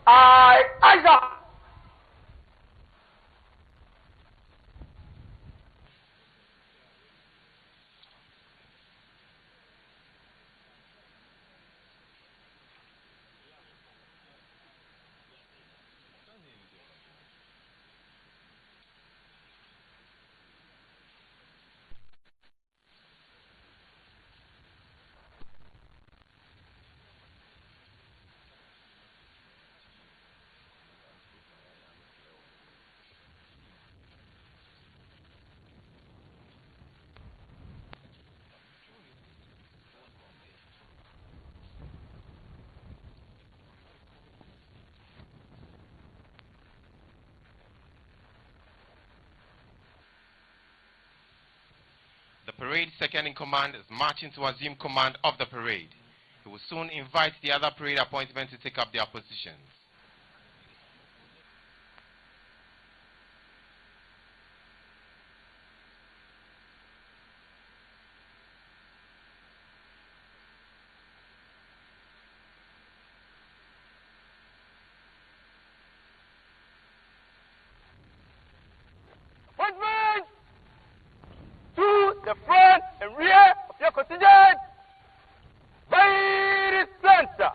Isaac. The parade second in command is marching to assume command of the parade. He will soon invite the other parade appointments to take up their positions. Appointment to the front and rear of your contingent. By the center.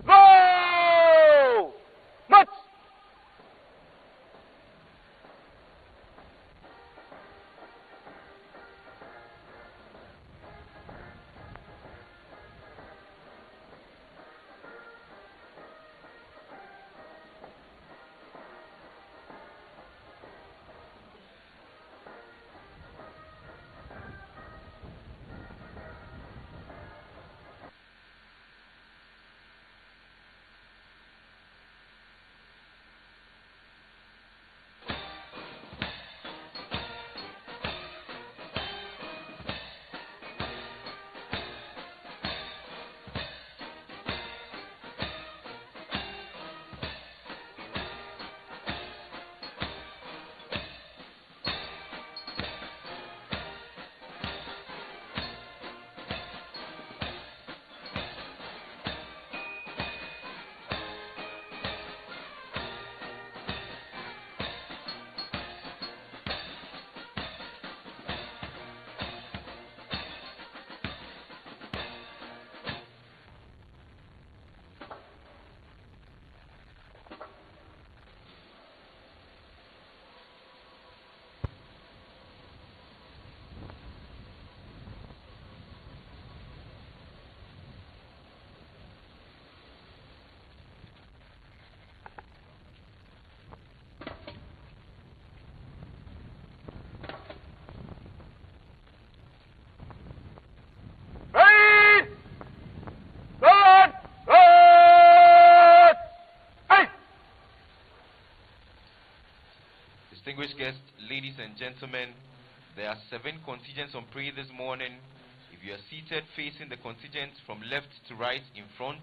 Go! March! Distinguished guests, ladies and gentlemen, there are 7 contingents on parade this morning. If you are seated facing the contingent from left to right in front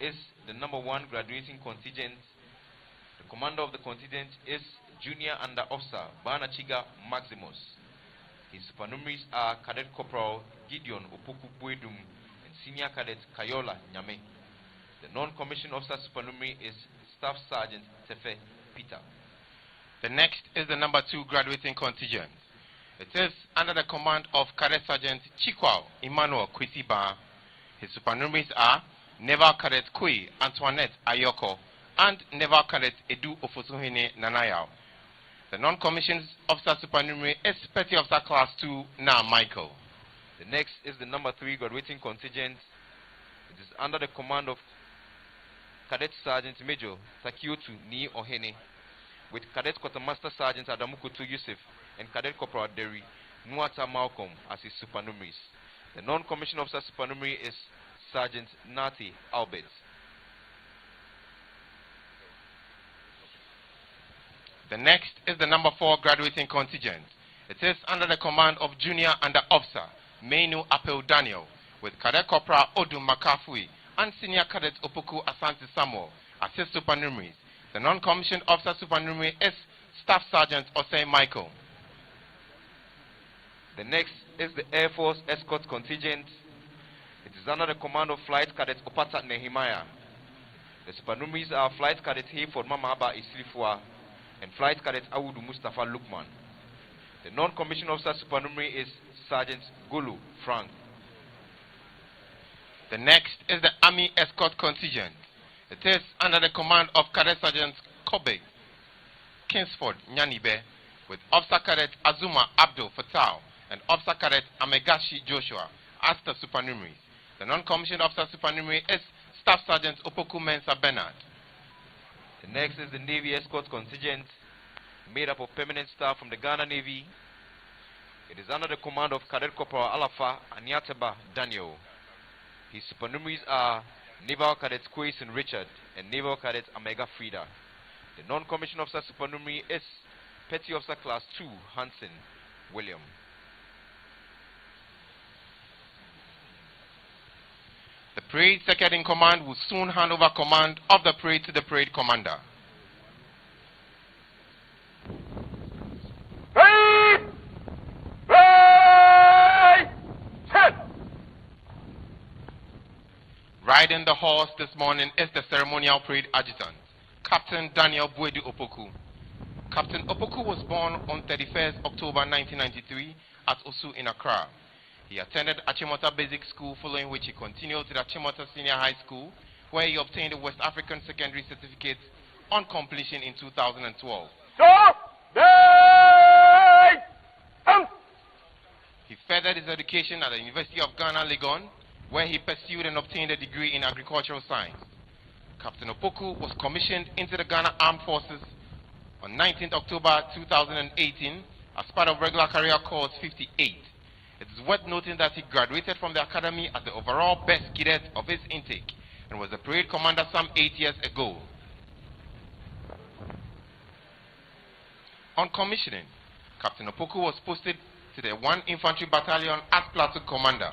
is the number 1 graduating contingent. The commander of the contingent is Junior Under Officer Banachiga Maximus. His supernumeraries are Cadet Corporal Gideon Opoku Buedum and Senior Cadet Kayola Nyame. The non-commissioned officer supernumerary is Staff Sergeant Tefe Peter. The next is the number 2 graduating contingent. It is under the command of Cadet Sergeant Chikwao Emmanuel Kwisiba. His supernumeraries are Naval Cadet Kui Antoinette Ayoko and Naval Cadet Edu Ofosuhene Nanayao. The non-commissioned officer supernumerary is Petty Officer Class 2 Na Michael. The next is the number 3 graduating contingent. It is under the command of Cadet Sergeant Major Takiotu Ni Ohene, with Cadet Quartermaster Sergeant Adamukutu Yusuf and Cadet Corporal Derry Muata Malcolm as his supernumeraries. The non-commissioned officer supernumerary is Sergeant Nati Albert. The next is the number 4 graduating contingent. It is under the command of Junior Under Officer Menu Apel Daniel, with Cadet Corporal Odu Makafui and Senior Cadet Opoku Asante Samuel as his supernumeraries. The non-commissioned officer supernumerary is Staff Sergeant Osei Michael. The next is the Air Force Escort Contingent. It is under the command of Flight Cadet Opata Nehemiah. The supernumeraries are Flight Cadet Hayford Mamaba Islifwa and Flight Cadet Awudu Mustafa Lukman. The non-commissioned officer supernumerary is Sergeant Gulu Frank. The next is the Army Escort Contingent. It is under the command of Cadet Sergeant Kobe Kingsford Nyanibe, with Officer Cadet Azuma Abdul Fatal and Officer Cadet Amegashi Joshua as the supernumeraries. The non-commissioned officer supernumerary is Staff Sergeant Opoku Mensa Bernard. The next is the Navy Escort Contingent, made up of permanent staff from the Ghana Navy. It is under the command of Cadet Corporal Alafa Anyateba Daniel. His supernumeraries are Naval Cadet Quason Richard and Naval Cadet Amega Frida. The non-commissioned officer supernumerary is Petty Officer Class 2 Hansen William. The parade second in command will soon hand over command of the parade to the parade commander. Parade! Parade! Set! Riding the horse this morning is the ceremonial parade adjutant, Captain Daniel Buedu Opoku. Captain Opoku was born on 31st October 1993 at Osu in Accra. He attended Achimota Basic School, following which he continued to the Achimota Senior High School, where he obtained a West African Secondary Certificate on completion in 2012. He furthered his education at the University of Ghana, Legon, where he pursued and obtained a degree in agricultural science. Captain Opoku was commissioned into the Ghana Armed Forces on 19th October 2018 as part of regular career course 58. It is worth noting that he graduated from the academy as the overall best cadet of his intake and was the parade commander some 8 years ago. On commissioning, Captain Opoku was posted to the 1 Infantry Battalion as platoon commander.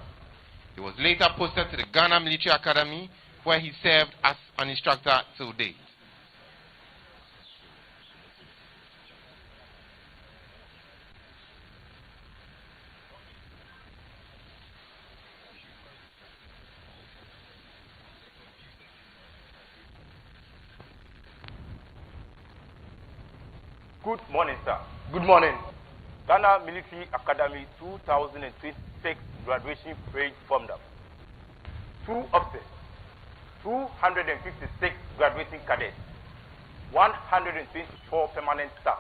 He was later posted to the Ghana Military Academy, where he served as an instructor till date. Good morning, sir. Good morning. Ghana Military Academy 2026 graduation parade formed up. 2 officers, 256 graduating cadets, 124 permanent staff,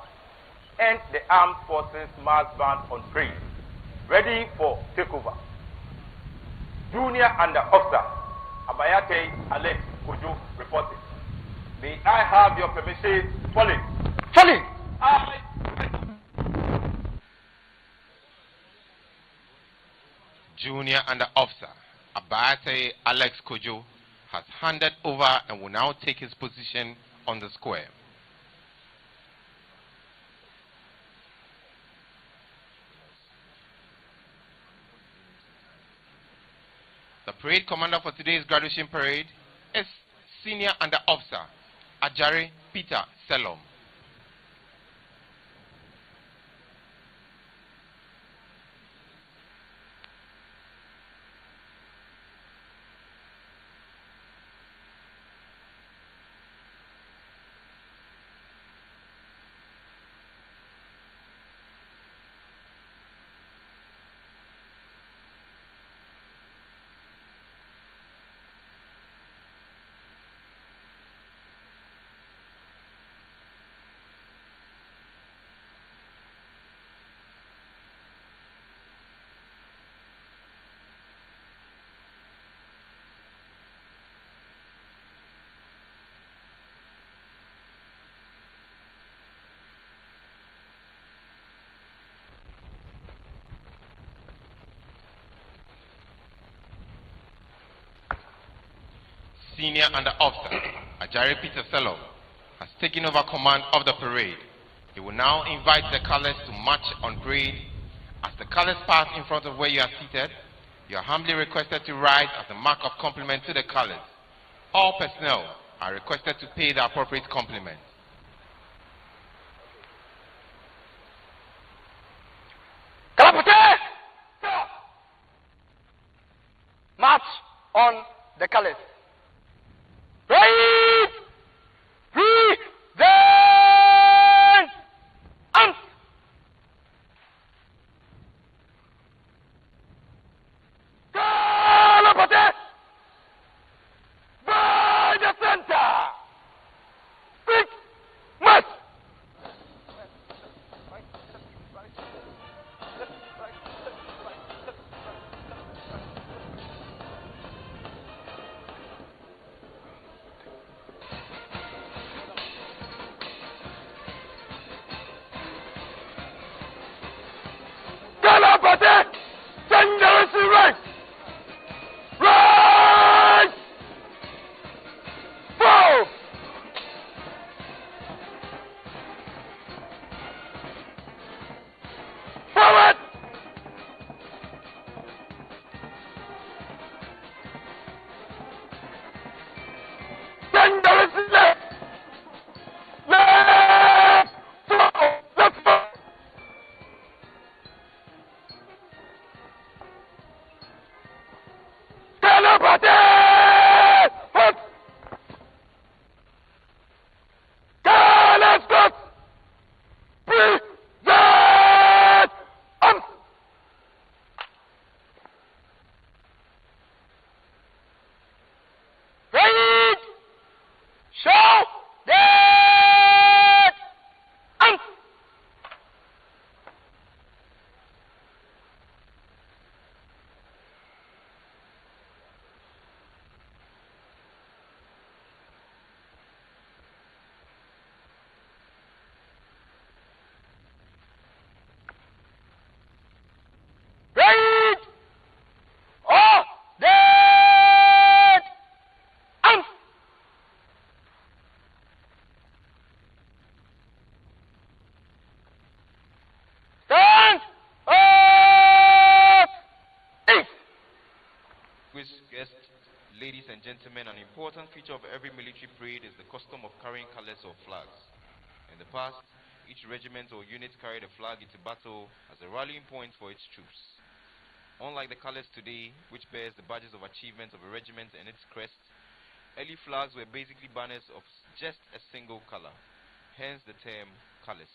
and the Armed Forces Mass Band on parade, ready for takeover. Junior Under Officer Abayate Alex Kojo reporting. May I have your permission? Follow. Follow. Junior Under Officer Abayate Alex Kojo has handed over and will now take his position on the square. The parade commander for today's graduation parade is Senior Under Officer Ajare Peter Selom. Senior Under Officer Ajare Peter Selom has taken over command of the parade. He will now invite the colors to march on parade. As the colors pass in front of where you are seated, you are humbly requested to rise as a mark of compliment to the colors. All personnel are requested to pay the appropriate compliment. March on the colors. Right! gentlemen, an important feature of every military parade is the custom of carrying colors or flags. In the past, each regiment or unit carried a flag into battle as a rallying point for its troops. Unlike the colors today, which bears the badges of achievement of a regiment and its crest, early flags were basically banners of just a single color, hence the term colors.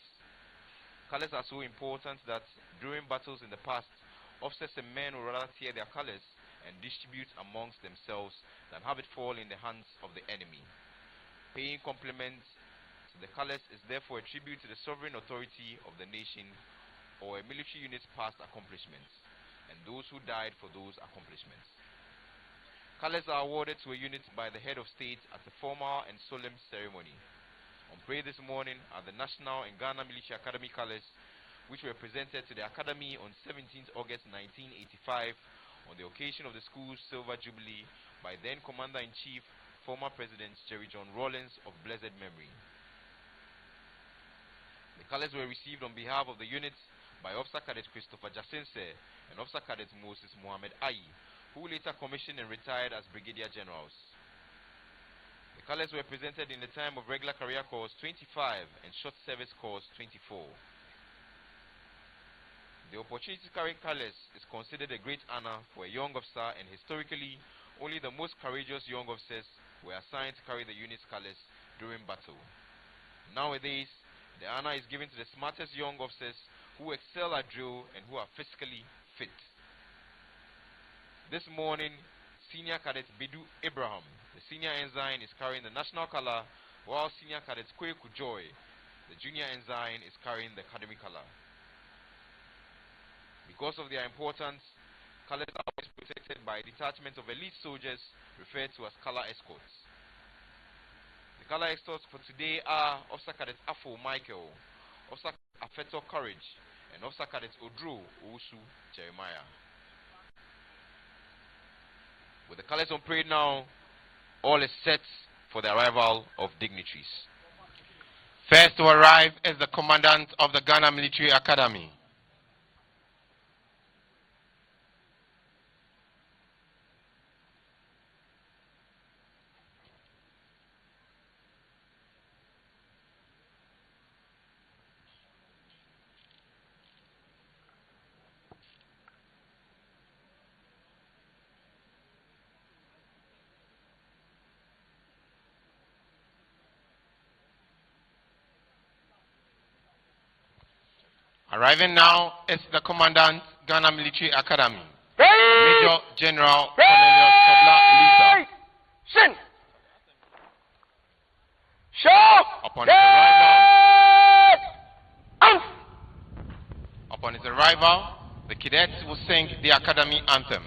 Colors are so important that during battles in the past, officers and men would rather tear their colors and distribute amongst themselves than have it fall in the hands of the enemy. Paying compliments to the colors is therefore a tribute to the sovereign authority of the nation or a military unit's past accomplishments, and those who died for those accomplishments. Colors are awarded to a unit by the head of state at a formal and solemn ceremony. On parade this morning are the National and Ghana Military Academy colors, which were presented to the Academy on 17th August 1985 on the occasion of the school's Silver Jubilee by then Commander-in-Chief, former President Jerry John Rawlings of blessed memory. The colors were received on behalf of the unit by Officer Cadet Christopher Jacinse and Officer Cadet Moses Mohammed Ayi, who later commissioned and retired as Brigadier Generals. The colors were presented in the time of regular career corps 25 and short service corps 24. The opportunity to carry colors is considered a great honor for a young officer, and historically, only the most courageous young officers were assigned to carry the unit's colors during battle. Nowadays, the honor is given to the smartest young officers who excel at drill and who are physically fit. This morning, Senior Cadet Bidu Abraham, the senior ensign, is carrying the national color, while Senior Cadet Kweku Joy, the junior ensign, is carrying the academy color. Because of their importance, colors are always protected by a detachment of elite soldiers referred to as color escorts. The color escorts for today are Officer Cadet Afo Michael, Officer Afeto Courage, and Officer Cadet Odro Osu Jeremiah. With the colors on parade now, all is set for the arrival of dignitaries. First to arrive is the Commandant of the Ghana Military Academy. Arriving now is the Commandant, Ghana Military Academy, Major General Cornelius Kobla Lisa. Shin! Show! Upon his arrival, the cadets will sing the Academy anthem.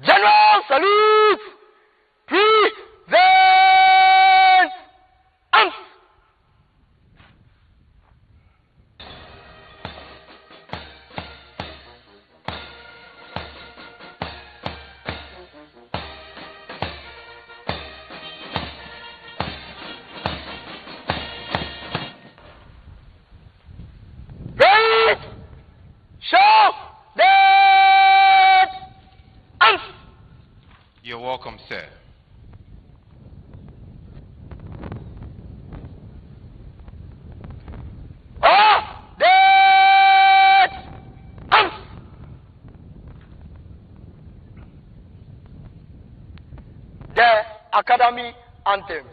General salute! Present! Arms! Right! Show! You're welcome, sir. The Academy anthem.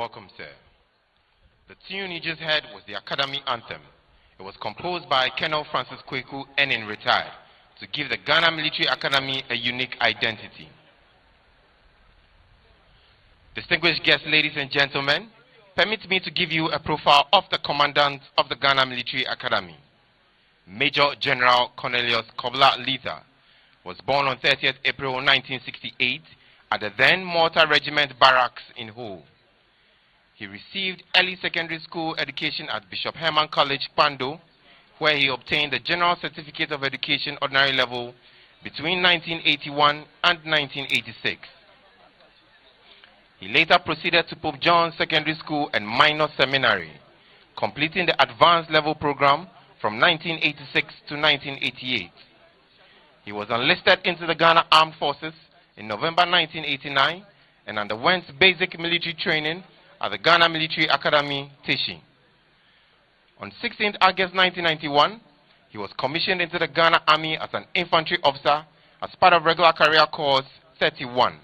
welcome, sir. The tune you just heard was the Academy Anthem. It was composed by Colonel Francis Kweku, Enin retired, to give the Ghana Military Academy a unique identity. Distinguished guests, ladies and gentlemen, permit me to give you a profile of the Commandant of the Ghana Military Academy. Major General Cornelius Kobla Letha was born on 30th April 1968 at the then Malta Regiment Barracks in Hull. He received early secondary school education at Bishop Herman College, Pando, where he obtained the General Certificate of Education Ordinary Level between 1981 and 1986. He later proceeded to Pope John Secondary School and Minor Seminary, completing the Advanced Level program from 1986 to 1988. He was enlisted into the Ghana Armed Forces in November 1989 and underwent basic military training at the Ghana Military Academy, Tishi. On 16 August 1991, he was commissioned into the Ghana Army as an infantry officer as part of Regular Career Course 31.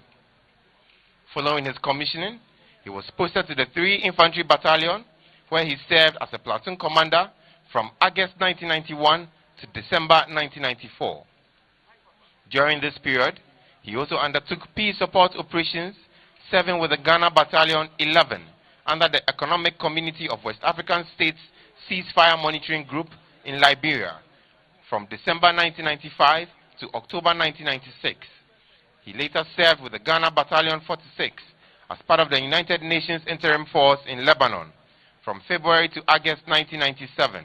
Following his commissioning, he was posted to the 3 Infantry Battalion, where he served as a platoon commander from August 1991 to December 1994. During this period, he also undertook peace support operations, serving with the Ghana Battalion 11 under the Economic Community of West African States Ceasefire Monitoring Group in Liberia from December 1995 to October 1996. He later served with the Ghana Battalion 46 as part of the United Nations Interim Force in Lebanon from February to August 1997.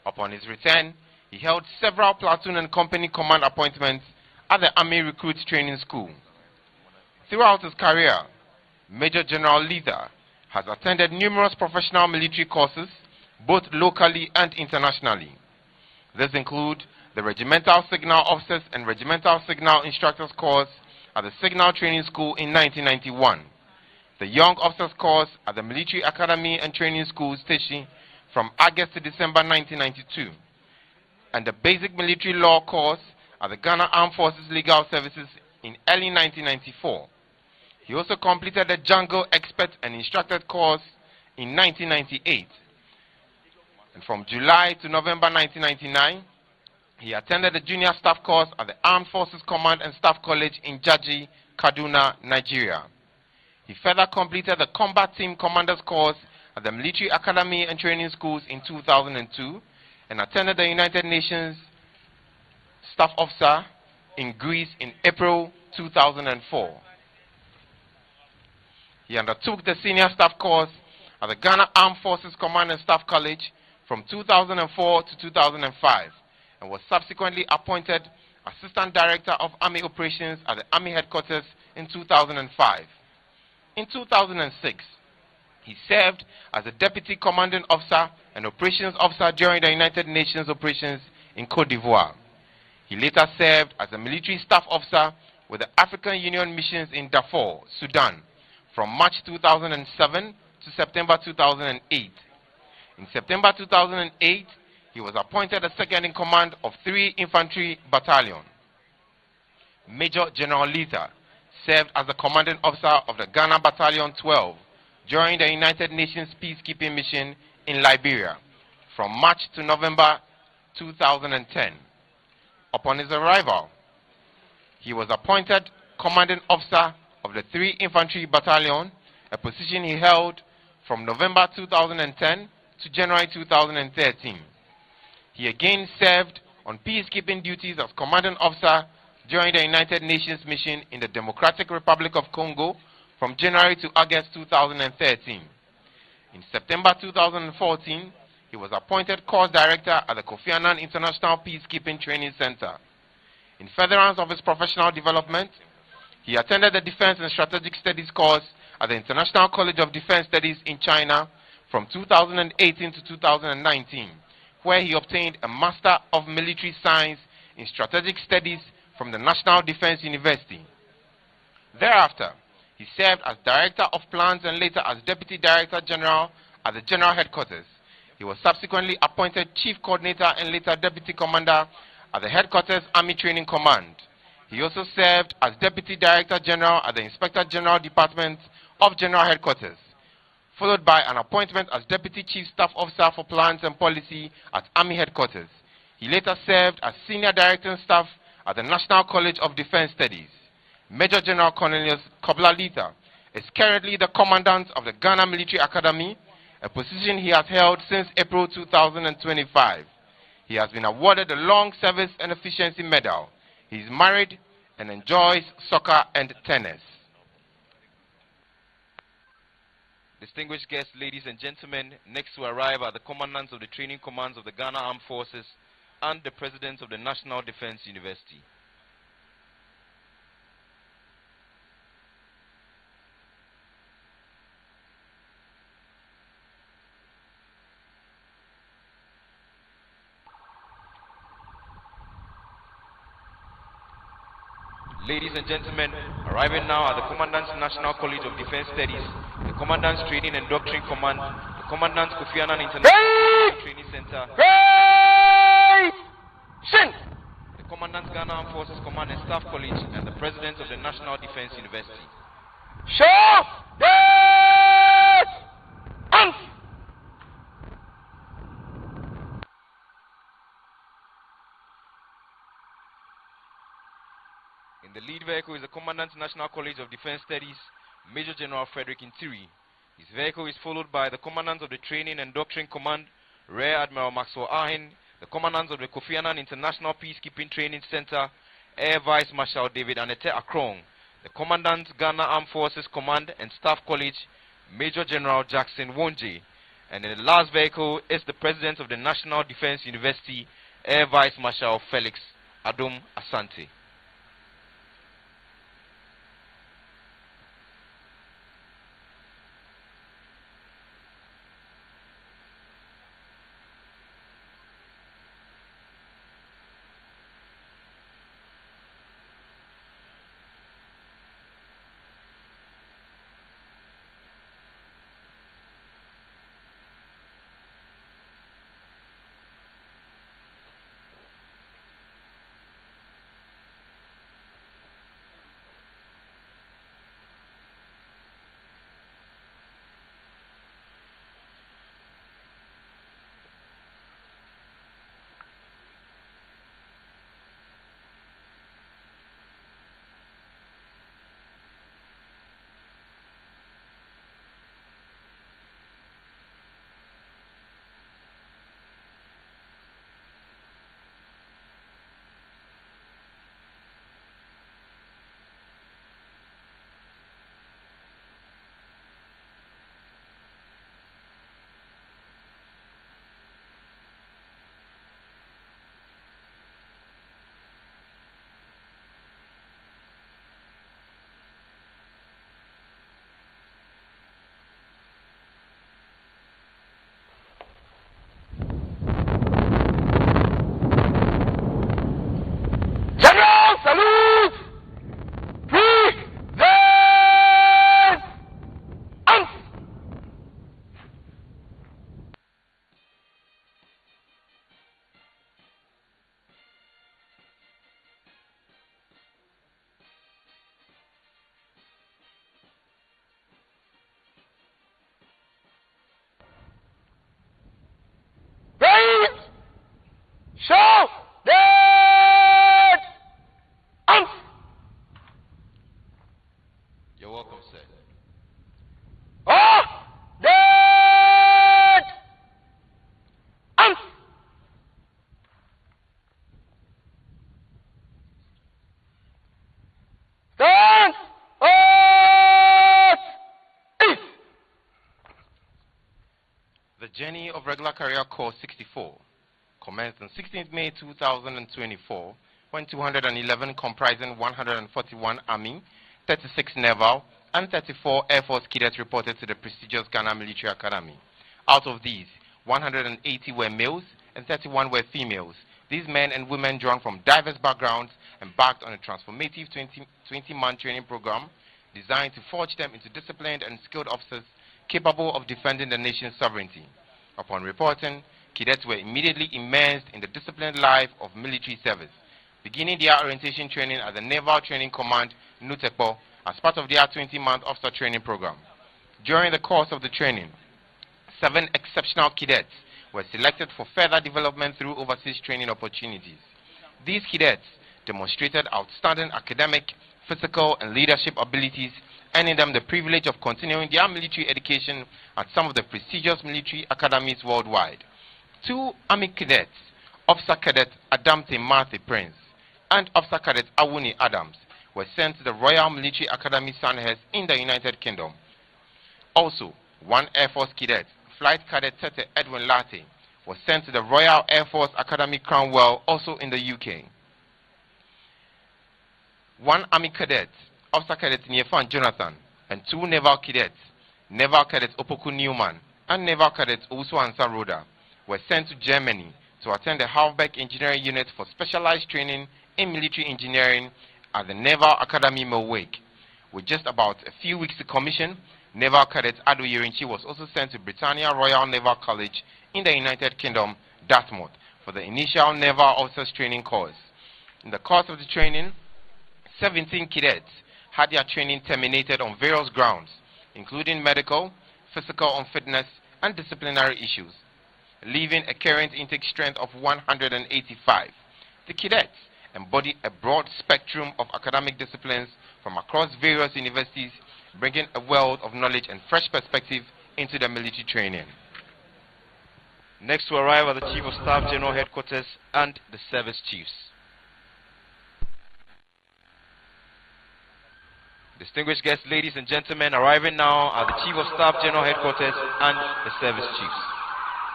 Upon his return, he held several platoon and company command appointments at the Army Recruits Training School. Throughout his career, Major General Letha has attended numerous professional military courses, both locally and internationally. These include the Regimental Signal Officers and Regimental Signal Instructors course at the Signal Training School in 1991, the Young Officers course at the Military Academy and Training School, Tishi, from August to December 1992, and the Basic Military Law course at the Ghana Armed Forces Legal Services in early 1994. He also completed the Jungle Expert and Instructed course in 1998. And from July to November 1999, he attended the Junior Staff course at the Armed Forces Command and Staff College in Jaji, Kaduna, Nigeria. He further completed the Combat Team Commanders course at the Military Academy and Training Schools in 2002 and attended the United Nations Staff Officer in Greece in April 2004. He undertook the Senior Staff course at the Ghana Armed Forces Command and Staff College from 2004 to 2005 and was subsequently appointed Assistant Director of Army Operations at the Army Headquarters in 2005. In 2006, he served as a Deputy Commanding Officer and Operations Officer during the United Nations operations in Côte d'Ivoire. He later served as a Military Staff Officer with the African Union missions in Darfur, Sudan, from March 2007 to September 2008. In September 2008, he was appointed as second in command of 3 Infantry Battalion. Major General Letha served as the commanding officer of the Ghana Battalion 12 during the United Nations peacekeeping mission in Liberia from March to November 2010. Upon his arrival, he was appointed commanding officer of the 3 Infantry Battalion, a position he held from November 2010 to January 2013. He again served on peacekeeping duties as commanding officer during the United Nations mission in the Democratic Republic of Congo from January to August 2013. In September 2014, he was appointed course director at the Kofi Annan International Peacekeeping Training Center. In furtherance of his professional development, he attended the Defense and Strategic Studies course at the International College of Defense Studies in China from 2018 to 2019, where he obtained a Master of Military Science in Strategic Studies from the National Defense University. Thereafter, he served as Director of Plans and later as Deputy Director General at the General Headquarters. He was subsequently appointed Chief Coordinator and later Deputy Commander at the Headquarters Army Training Command. He also served as Deputy Director General at the Inspector General Department of General Headquarters followed by an appointment as Deputy Chief Staff Officer for Plans and Policy at Army Headquarters. He later served as Senior Director and Staff at the National College of Defense Studies. Major General Cornelius Koblalita is currently the Commandant of the Ghana Military Academy, a position he has held since April 2025. He has been awarded the Long Service and Efficiency Medal. He is married and enjoys soccer and tennis. Distinguished guests, ladies and gentlemen, next to arrive are the commandants of the training commands of the Ghana Armed Forces and the presidents of the National Defense University. Ladies and gentlemen, arriving now are the Commandant's National College of Defense Studies, the Commandant's Training and Doctrine Command, the Commandant's Kofi Annan International Training Center, the Commandant's Ghana Armed Forces Command and Staff College, and the President of the National Defense University. In the lead vehicle is the Commandant's National College of Defense Studies, Major General Frederick Intiri. His vehicle is followed by the Commandants of the Training and Doctrine Command, Rear Admiral Maxwell Ahin, the Commandants of the Kofi Annan International Peacekeeping Training Center, Air Vice Marshal David Anete Akrong, the Commandant's Ghana Armed Forces Command and Staff College, Major General Jackson Wonje. And in the last vehicle is the President of the National Defense University, Air Vice Marshal Felix Adom Asante. You're welcome, sir. The journey of Regular Career Corps 64 commenced on 16th May 2024 when 211 comprising 141 Army, 36 Naval, and 34 Air Force cadets reported to the prestigious Ghana Military Academy. Out of these, 180 were males and 31 were females. These men and women drawn from diverse backgrounds embarked on a transformative 20-month training program designed to forge them into disciplined and skilled officers capable of defending the nation's sovereignty. Upon reporting, cadets were immediately immersed in the disciplined life of military service, beginning their orientation training at the Naval Training Command, NUTECPO, as part of their 20-month officer training program. During the course of the training, 7 exceptional cadets were selected for further development through overseas training opportunities. These cadets demonstrated outstanding academic, physical, and leadership abilities, earning them the privilege of continuing their military education at some of the prestigious military academies worldwide. 2 Army cadets, Officer Cadet Adamte Marthe Prince and Officer Cadet Awuni Adams, were sent to the Royal Military Academy Sandhurst in the United Kingdom. Also, 1 Air Force cadet, Flight Cadet Tete Edwin Latte, was sent to the Royal Air Force Academy Cranwell, also in the UK. 1 Army cadet, Officer Cadet Niefan Jonathan, and 2 Naval cadets, Naval Cadet Opoku Newman and Naval Cadet Owusu Ansaroda, were sent to Germany to attend the Halfbeck Engineering Unit for specialized training in military engineering at the Naval Academy Milwaukee. With just about a few weeks to commission, Naval Cadet Ado Yerinchi was also sent to Britannia Royal Naval College in the United Kingdom, Dartmouth, for the initial Naval Officers Training course. In the course of the training, 17 cadets had their training terminated on various grounds, including medical, physical unfitness, and disciplinary issues, leaving a current intake strength of 185. The cadets embody a broad spectrum of academic disciplines from across various universities, bringing a wealth of knowledge and fresh perspective into the military training. Next to arrive are the Chief of Staff General Headquarters and the Service Chiefs. Distinguished guests, ladies and gentlemen, arriving now are the Chief of Staff General Headquarters and the Service Chiefs.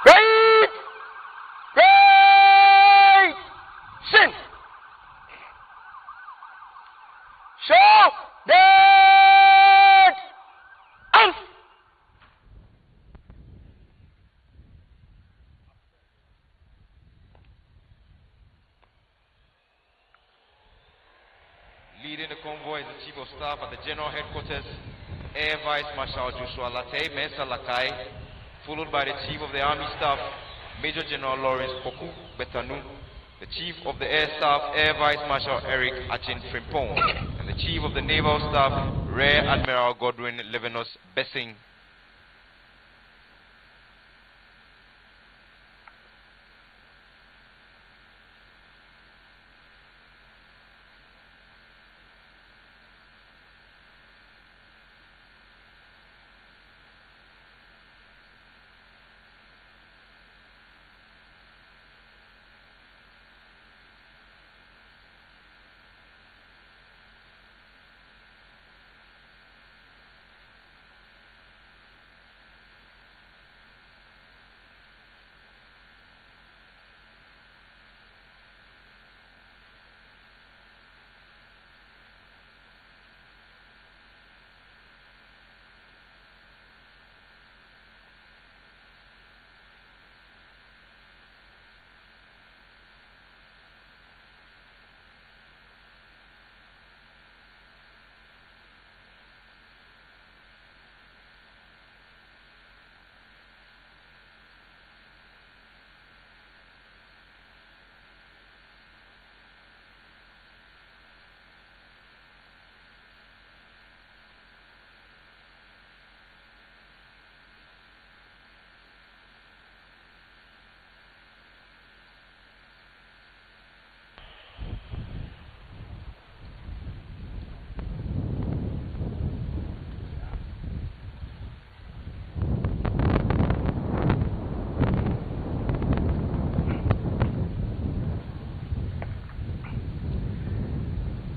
Great! Great! Sing! Show! Dead! Out! Leading the convoy is the Chief of Staff at the General Headquarters, Air Vice Marshal Joshua Latte Mesa Lakai, followed by the Chief of the Army Staff, Major General Lawrence Poku Betanu, the Chief of the Air Staff, Air Vice Marshal Eric Achin Frimpong, and the Chief of the Naval Staff, Rear Admiral Godwin Levenos Bessing.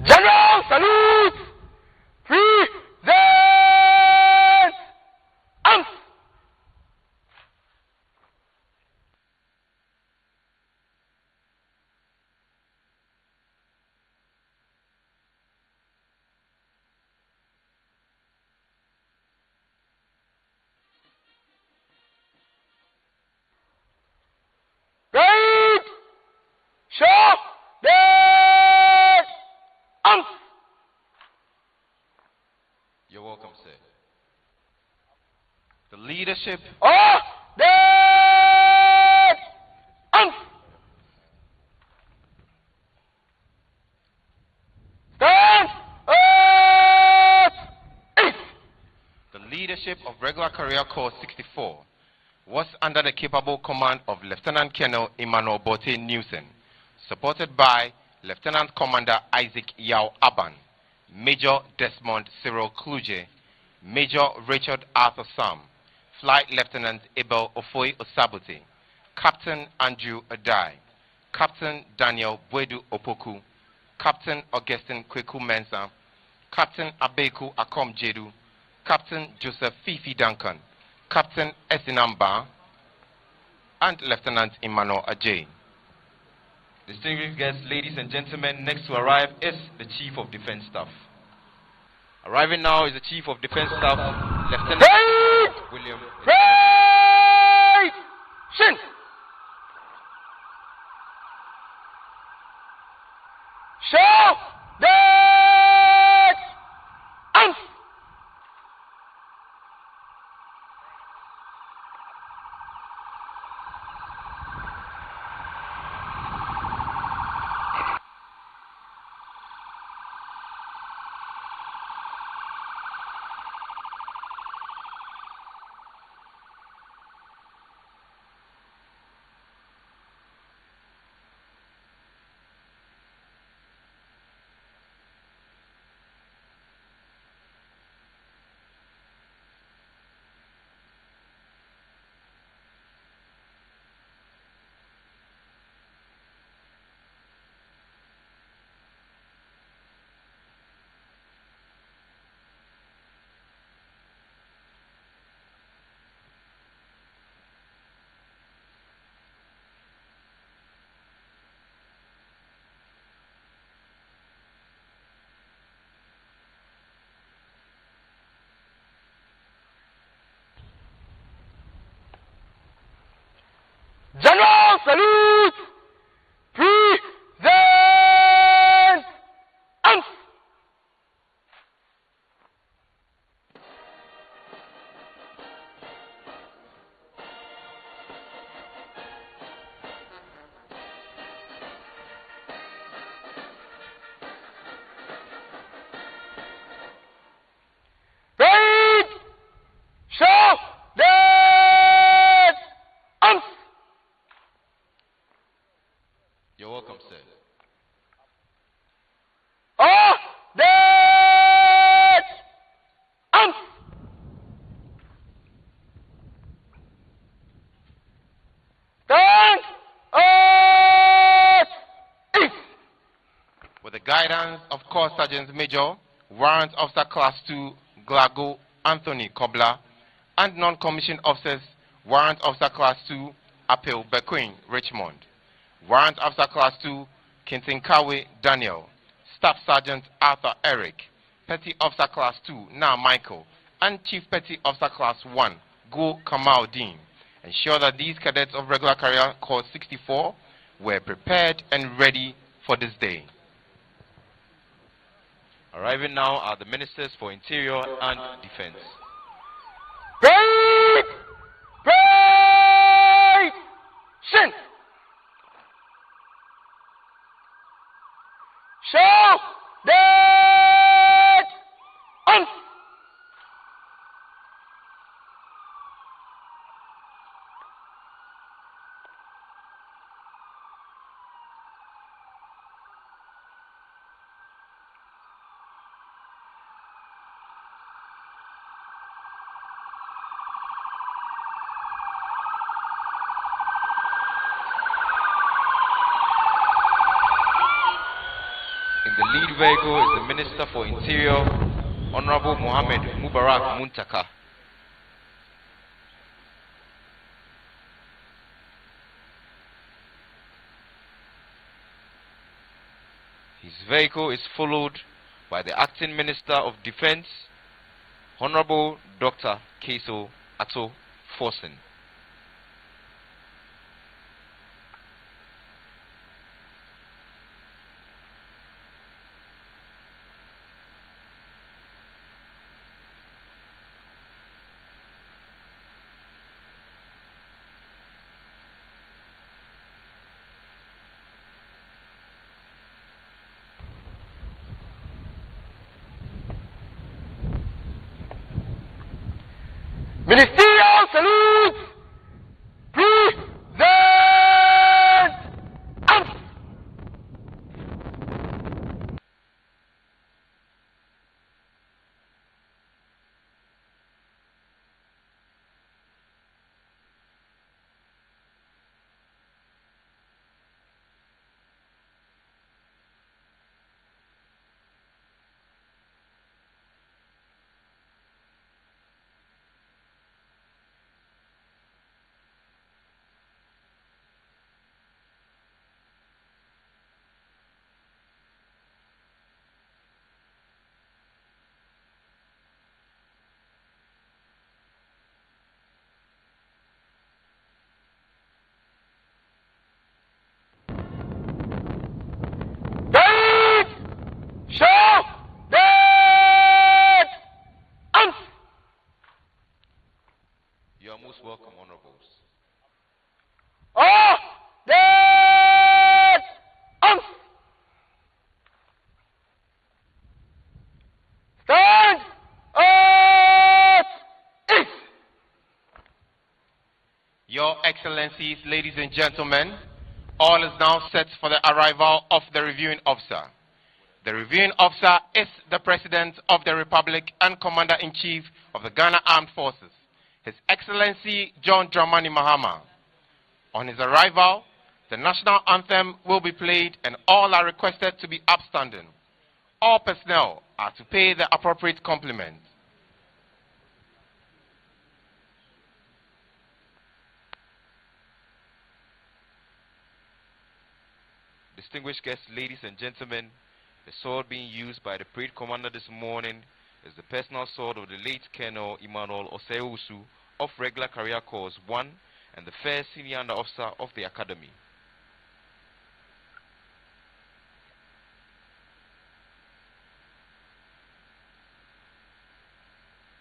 General salute! Present! Arms! Great! Show! Dead! Arms! You're welcome, sir. The leadership Off! Dead! Arms! Stand! Up! East! The leadership leadership of Regular Career Corps 64 was under the capable command of Lieutenant Colonel Emmanuel Bote Newson, supported by Lieutenant Commander Isaac Yao Aban, Major Desmond Cyril Kluje, Major Richard Arthur Sam, Flight Lieutenant Abel Ofoy Osabote, Captain Andrew Adai, Captain Daniel Bwedu Opoku, Captain Augustine Kweku Mensah, Captain Abeku Akom Jedu, Captain Joseph Fifi Duncan, Captain Esinamba, and Lieutenant Emmanuel Ajay. Distinguished guests, ladies and gentlemen, next to arrive is the Chief of Defense Staff. Arriving now is the Chief of Defense Staff, Lieutenant William. Right! Shin! Show! Dead! Out! General salute! Present! Arms! Right! Show! Dead! Arms! You're welcome, sir. Off! Dead! Arms! Stand! At ease! With the guidance of Corps Sergeant Major, Warrant Officer Class 2, Glago Anthony Kobla, and non-commissioned officers, Warrant Officer Class 2, Apel Bequin, Richmond, Warrant Officer Class 2, Kintinkawe Daniel, Staff Sergeant Arthur Eric, Petty Officer Class 2, Na Michael, and Chief Petty Officer Class 1, Go Kamal Dean, ensure that these cadets of Regular Career Corps 64 were prepared and ready for this day. Arriving now are the Ministers for Interior and Defense. Right! Right! Shin! Show! Dead! Arms! In the lead vehicle is the Minister for Interior, Honorable Mohammed Mubarak Muntaka. His vehicle is followed by the Acting Minister of Defense, Honorable Dr. Keso Ato Forsen. Ministerial salute. Present. Arms. Show dead arms. You are most welcome, honorables. Off dead arms. Stand at ease. Your Excellencies, ladies and gentlemen, all is now set for the arrival of the reviewing officer. The reviewing officer is the President of the Republic and Commander-in-Chief of the Ghana Armed Forces, His Excellency John Dramani Mahama. On his arrival, the national anthem will be played and all are requested to be upstanding. All personnel are to pay the appropriate compliment. Distinguished guests, ladies and gentlemen, the sword being used by the parade commander this morning is the personal sword of the late Colonel Emmanuel Oseusu of Regular Career Corps 1 and the first senior under officer of the academy.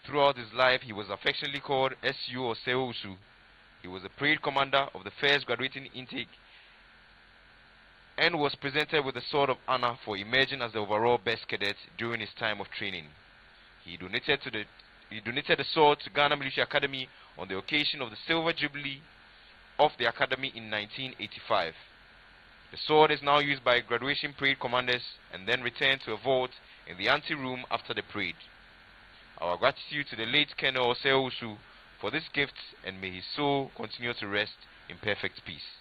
Throughout his life, he was affectionately called SU Oseusu. He was the parade commander of the first graduating intake and was presented with the Sword of Honor for emerging as the overall best cadet during his time of training. He donated the sword to Ghana Military Academy on the occasion of the Silver Jubilee of the Academy in 1985. The sword is now used by graduation parade commanders and then returned to a vault in the ante-room after the parade. Our gratitude to the late Colonel Oseusu for this gift, and may his soul continue to rest in perfect peace.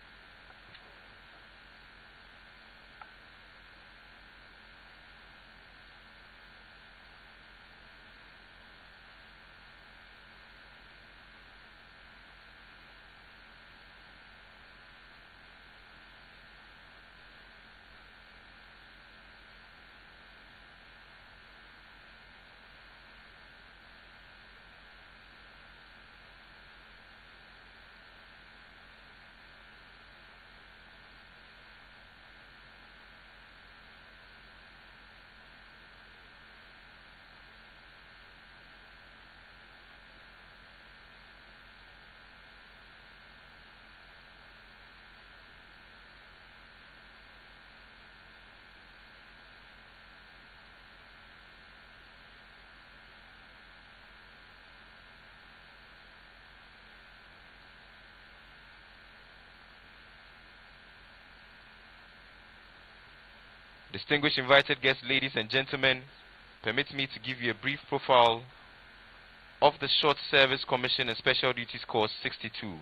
Distinguished invited guests, ladies and gentlemen, permit me to give you a brief profile of the Short Service Commission and Special Duties Course 62.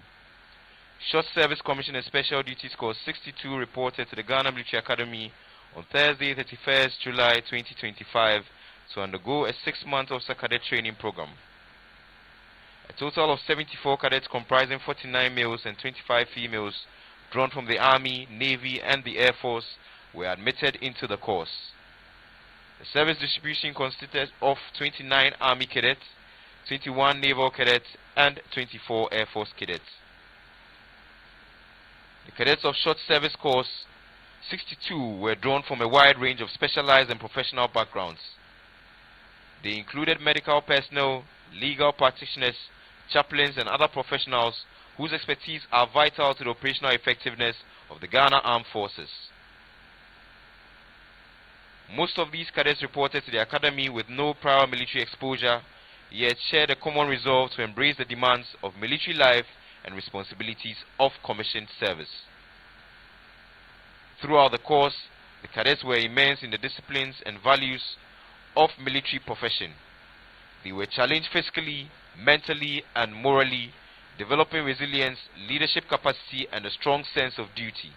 Short Service Commission and Special Duties Course 62 reported to the Ghana Military Academy on Thursday, 31st July 2025 to undergo a 6-month officer cadet training program. A total of 74 cadets comprising 49 males and 25 females drawn from the Army, Navy and the Air Force were admitted into the course. The service distribution consisted of 29 Army cadets, 21 Naval cadets and 24 Air Force cadets. The cadets of Short Service Course 62 were drawn from a wide range of specialized and professional backgrounds. They included medical personnel, legal practitioners, chaplains and other professionals whose expertise are vital to the operational effectiveness of the Ghana Armed Forces. Most of these cadets reported to the academy with no prior military exposure, yet shared a common resolve to embrace the demands of military life and responsibilities of commissioned service. Throughout the course, the cadets were immersed in the disciplines and values of military profession. They were challenged physically, mentally, and morally, developing resilience, leadership capacity, and a strong sense of duty.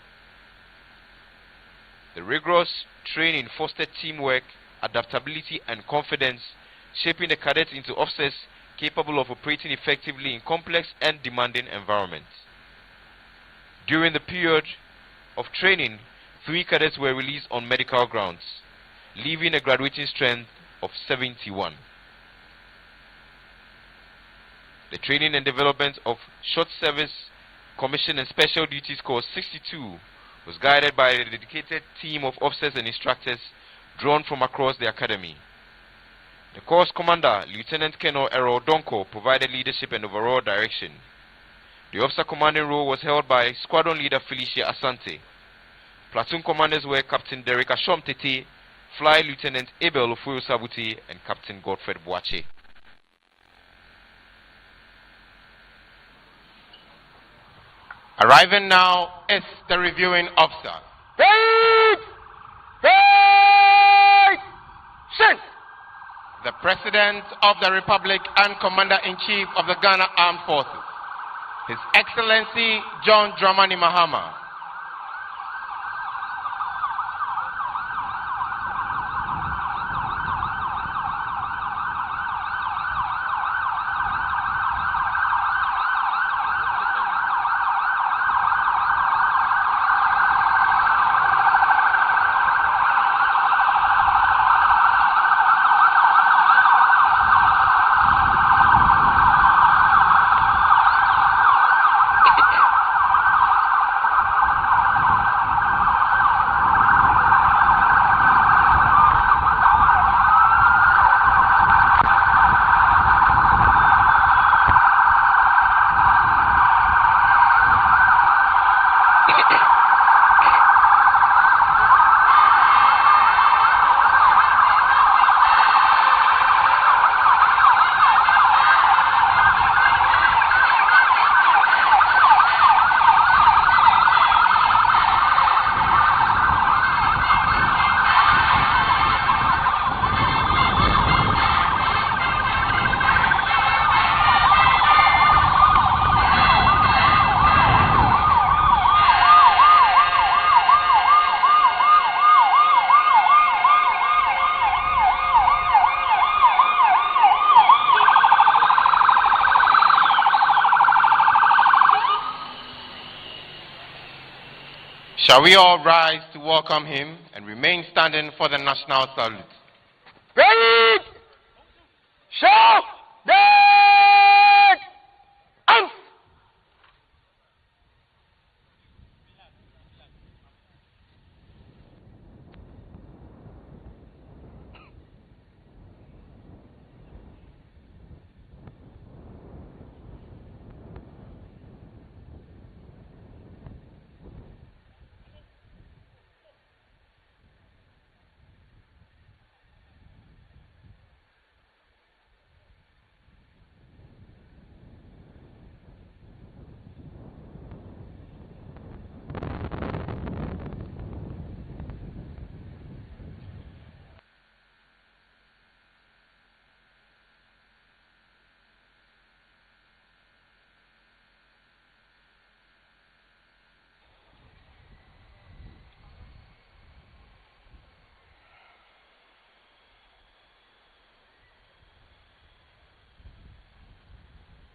The rigorous training fostered teamwork, adaptability, and confidence, shaping the cadets into officers capable of operating effectively in complex and demanding environments. During the period of training, 3 cadets were released on medical grounds, leaving a graduating strength of 71. The training and development of Short Service, Commission and Special Duties Corps 62 was guided by a dedicated team of officers and instructors drawn from across the academy. The Corps Commander, Lieutenant Colonel Errol Donko, provided leadership and overall direction. The officer commanding role was held by Squadron Leader Felicia Asante. Platoon commanders were Captain Derek Ashom Tete, Fly Lieutenant Abel Ofuyo Sabuti, and Captain Godfred Boache. Arriving now is the reviewing officer. The President of the Republic and Commander-in-Chief of the Ghana Armed Forces, His Excellency John Dramani Mahama. Shall we all rise to welcome him and remain standing for the national salute? Ready! Show! Dead! Arms!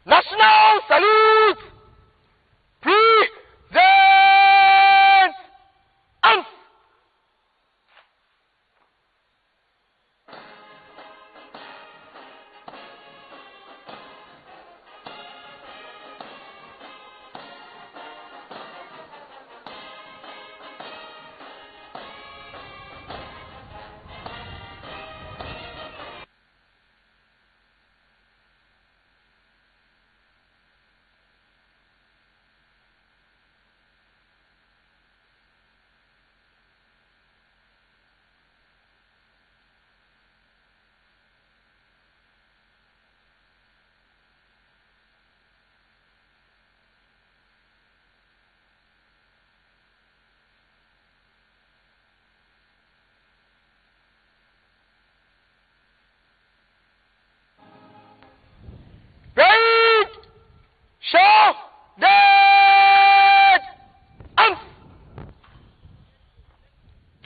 National salute! Present! Arms!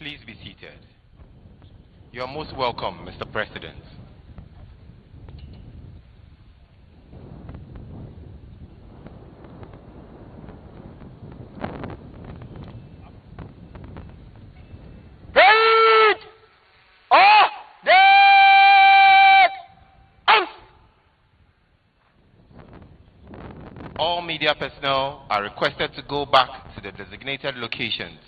Please be seated. You are most welcome, Mr. President. All media personnel are requested to go back to the designated locations.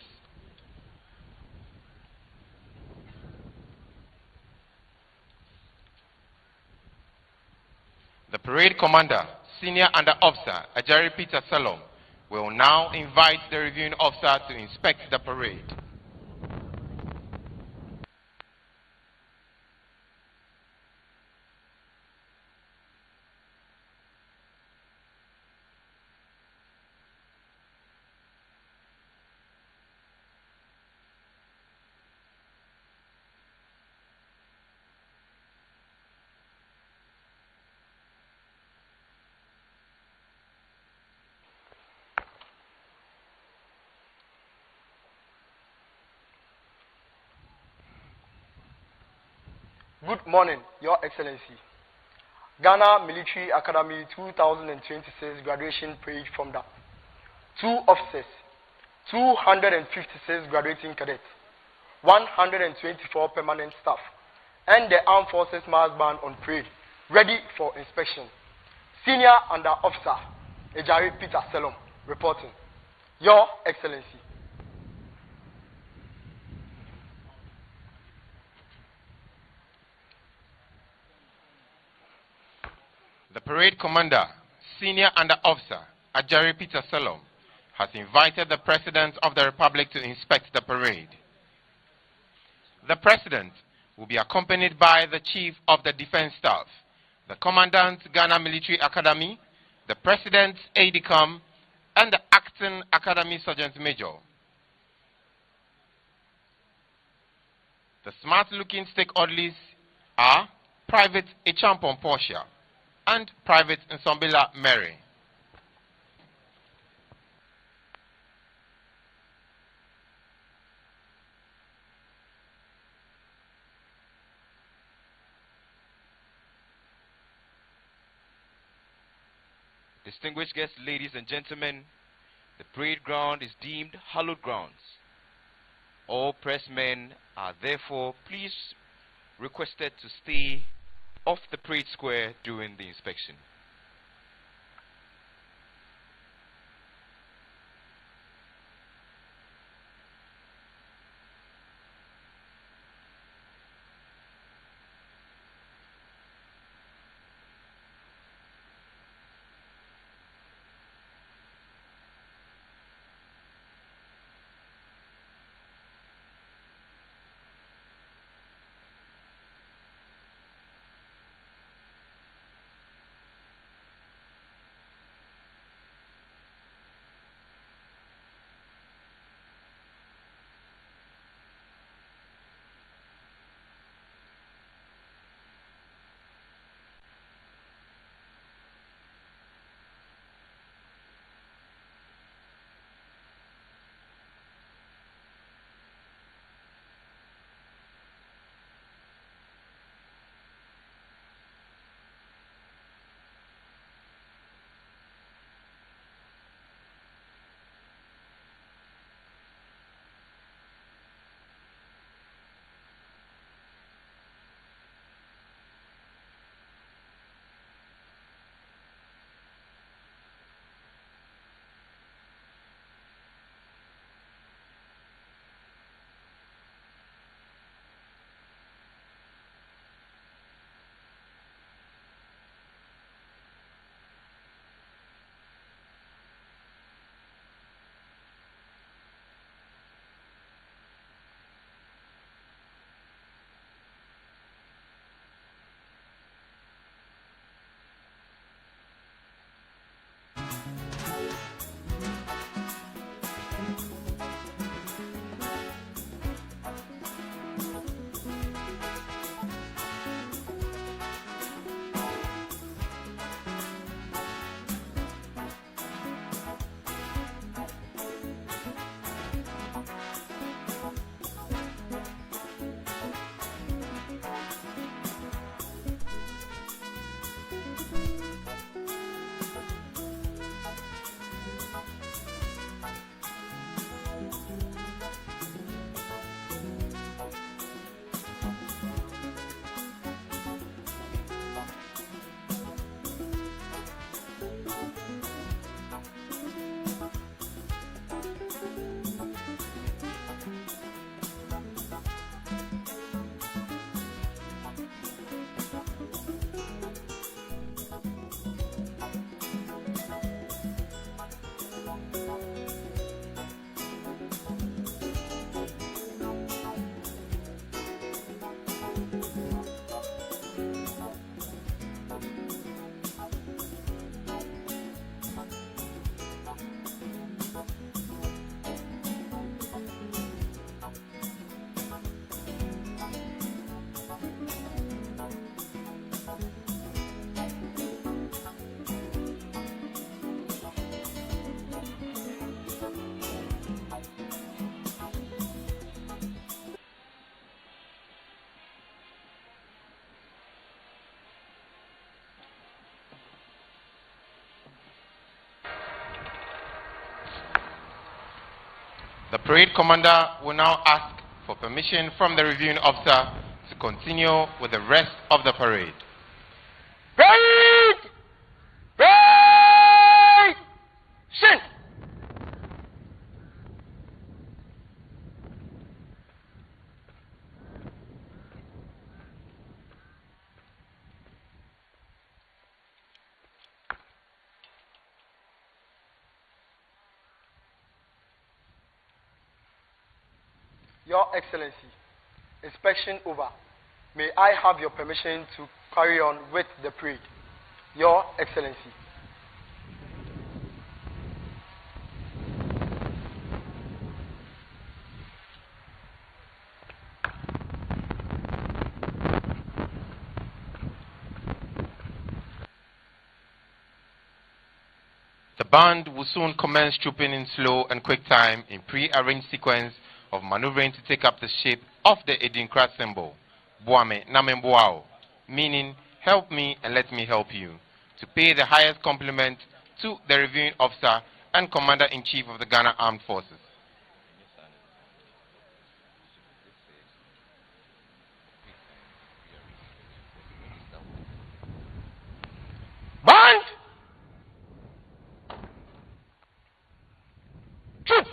The parade commander, senior under officer Ajari Peter Salom, will now invite the reviewing officer to inspect the parade. Good morning, Your Excellency. Ghana Military Academy 2026 graduation parade from the 2 officers, 256 graduating cadets, 124 permanent staff, and the Armed Forces Mass Band on parade, ready for inspection. Senior Under Officer Ejari Peter Selom reporting. Your Excellency. The parade commander, senior under officer Ajari Peter Salom, has invited the President of the Republic to inspect the parade. The President will be accompanied by the Chief of the Defense Staff, the Commandant Ghana Military Academy, the President's aide-de-camp, and the Acting Academy Sergeant Major. The smart-looking stake orderlies are Private Echampon Portia and Private Nsombila Mary. Distinguished guests, ladies and gentlemen, the parade ground is deemed hallowed grounds. All pressmen are therefore please requested to stay off the parade square during the inspection. The parade commander will now ask for permission from the reviewing officer to continue with the rest of the parade. Parade! Parade! Shin! Your Excellency, inspection over. May I have your permission to carry on with the parade? Your Excellency. The band will soon commence trooping in slow and quick time in pre-arranged sequence of maneuvering to take up the shape of the Edinkra symbol, Boame Namemboao, meaning help me and let me help you, to pay the highest compliment to the reviewing officer and Commander-in-Chief of the Ghana Armed Forces. Band! Troop!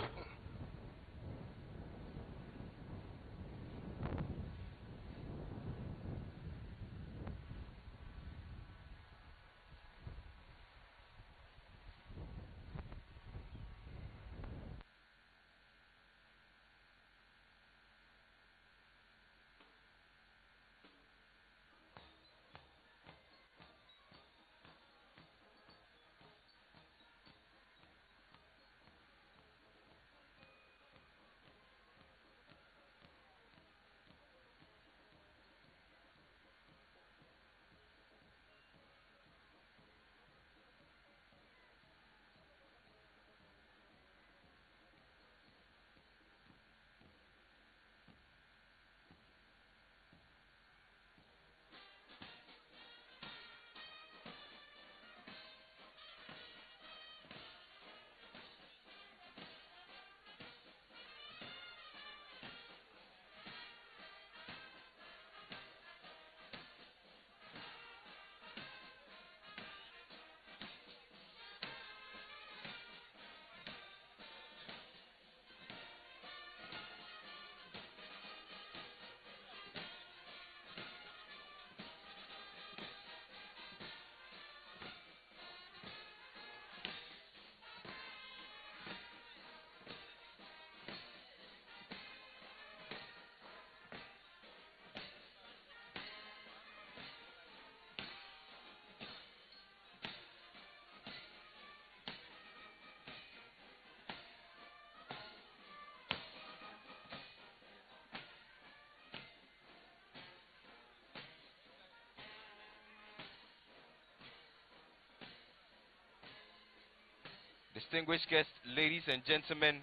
Distinguished guests, ladies and gentlemen,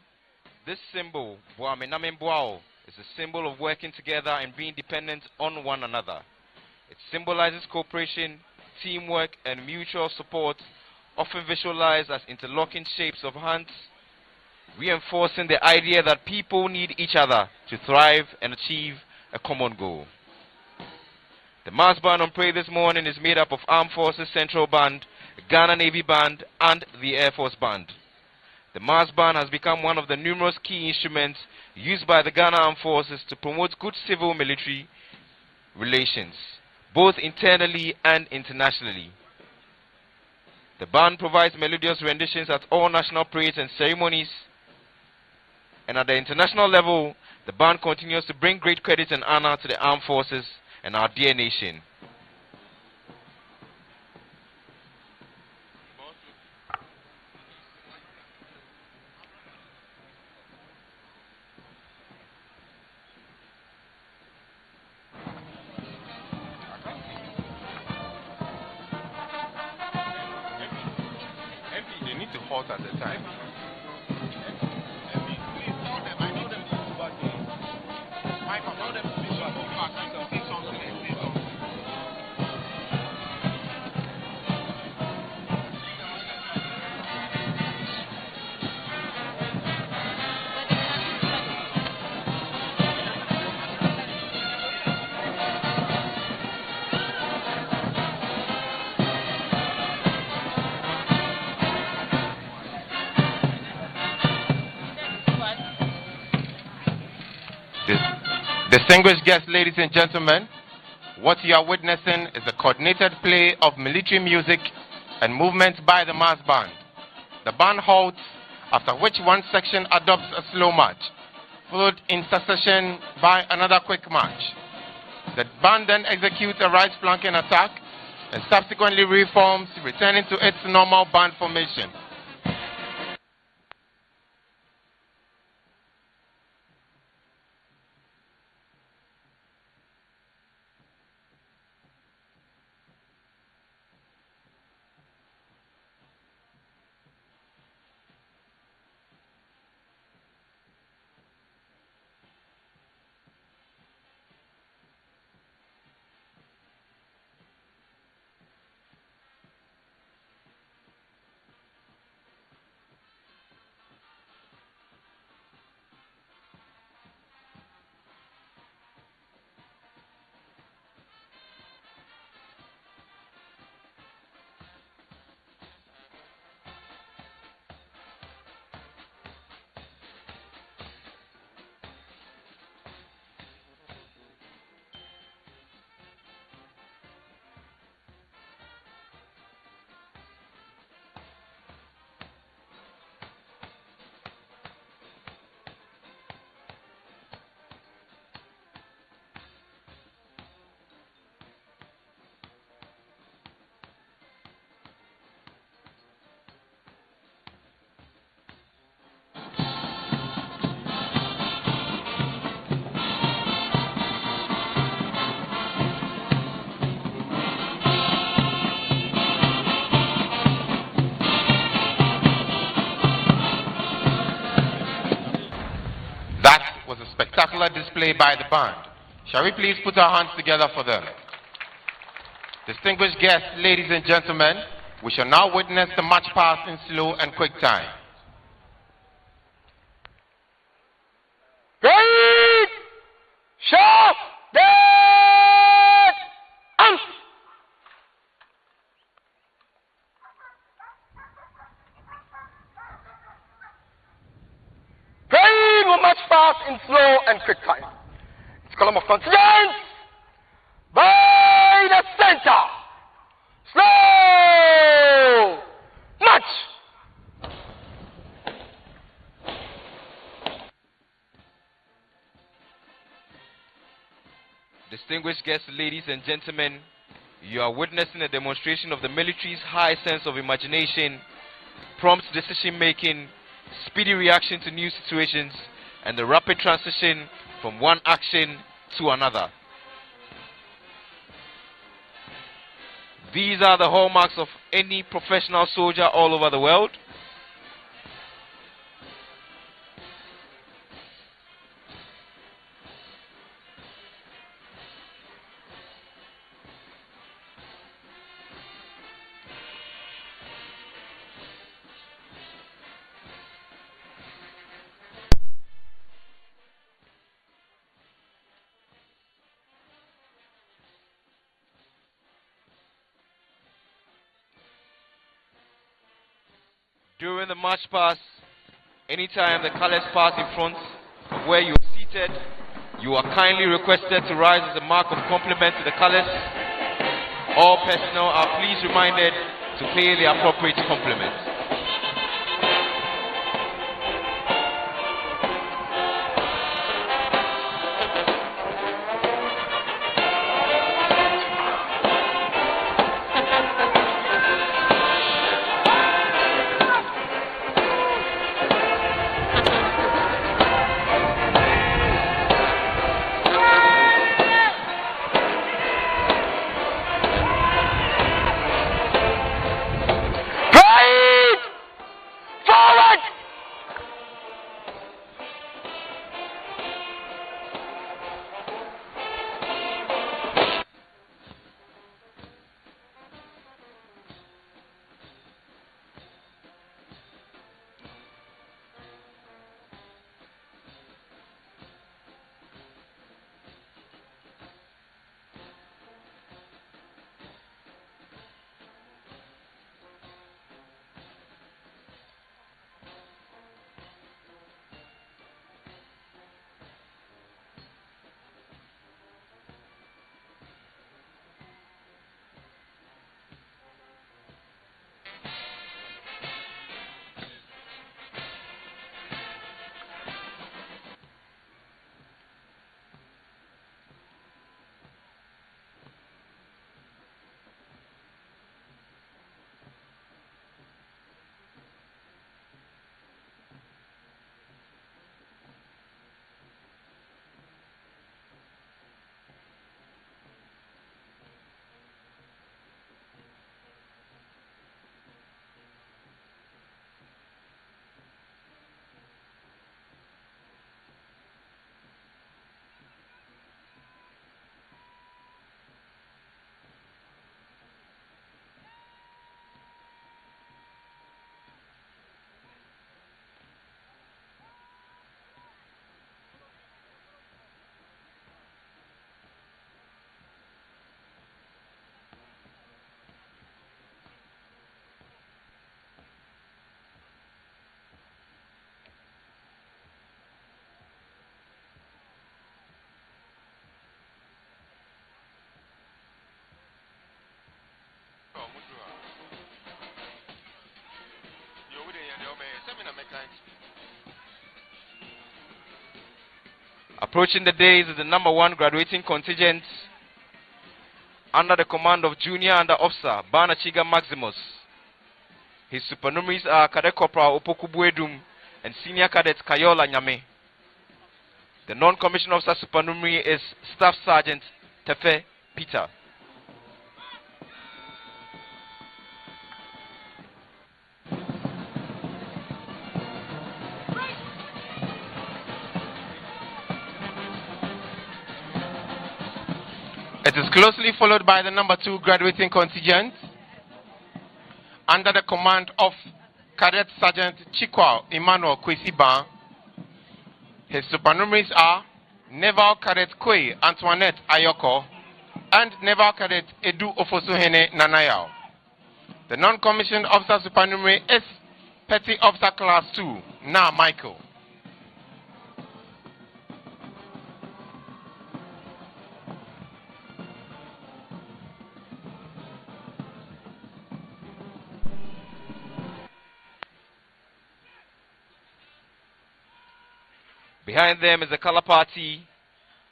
this symbol, Boame Namemboao, is a symbol of working together and being dependent on one another. It symbolizes cooperation, teamwork, and mutual support, often visualized as interlocking shapes of hands, reinforcing the idea that people need each other to thrive and achieve a common goal. The mass band on parade this morning is made up of Armed Forces Central Band, Ghana Navy Band, and the Air Force Band. The mass band has become one of the numerous key instruments used by the Ghana Armed Forces to promote good civil-military relations, both internally and internationally. The band provides melodious renditions at all national parades and ceremonies, and at the international level, the band continues to bring great credit and honor to the armed forces and our dear nation. They need to halt at the time. Distinguished guests, ladies and gentlemen, what you are witnessing is a coordinated play of military music and movements by the mass band. The band halts, after which one section adopts a slow march, followed in succession by another quick march. The band then executes a right flanking attack and subsequently reforms, returning to its normal band formation. Spectacular display by the band. Shall we please put our hands together for them? Distinguished guests, ladies and gentlemen, we shall now witness the march past in slow and quick time. Ready, sharp, dead, and ready will march fast in slow and quick time. It's column of contingents by the center. Slow march. Distinguished guests, ladies and gentlemen, you are witnessing a demonstration of the military's high sense of imagination, prompt decision making, speedy reaction to new situations, and the rapid transition from one action to another. These are the hallmarks of any professional soldier all over the world. During the march past, anytime the colors pass in front of where you are seated, you are kindly requested to rise as a mark of compliment to the colors. All personnel are please reminded to pay the appropriate compliment. Ready, Approaching the days is the number 1 graduating contingent under the command of Junior Under Officer Banachiga Maximus. His supernumeraries are Cadet Corporal Opoku Buedum and Senior Cadet Kayola Nyame. The non-commissioned officer supernumerary is Staff Sergeant Tefe Peter. It is closely followed by the number 2 graduating contingent under the command of Cadet Sergeant Chikwao Emmanuel Kwesiba. His supernumeraries are Naval Cadet Kwe Antoinette Ayoko and Naval Cadet Edu Ofosuhene Nanayao. The non-commissioned officer supernumerary is Petty Officer Class 2 Na Michael. Behind them is the color party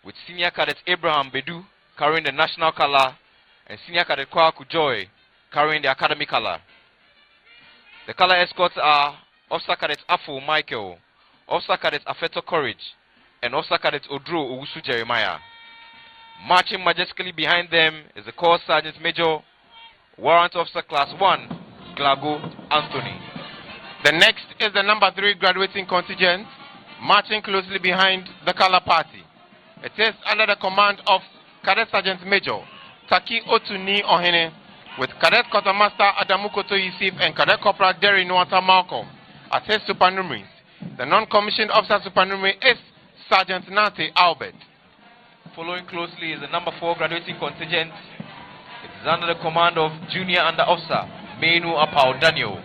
with Senior Cadet Abraham Bedu carrying the national color and Senior Cadet Kwaku Joy carrying the academy color. The color escorts are Officer Cadet Afo Michael, Officer Cadet Afeto Courage, and Officer Cadet Odro Owusu Jeremiah. Marching majestically behind them is the Corps Sergeant Major, Warrant Officer Class 1, Glago Anthony. The next is the number 3 graduating contingent, marching closely behind the color party. It is under the command of Cadet Sergeant Major Taki Otuni Ohene, with Cadet Quartermaster Adamu Koto Yusuf and Cadet Corporal Derry Nwata Malcolm as his supernumeraries. The non-commissioned officer supernumerary is Sergeant Nate Albert. Following closely is the number 4 graduating contingent. It is under the command of Junior Under Officer Menu Apao Daniel,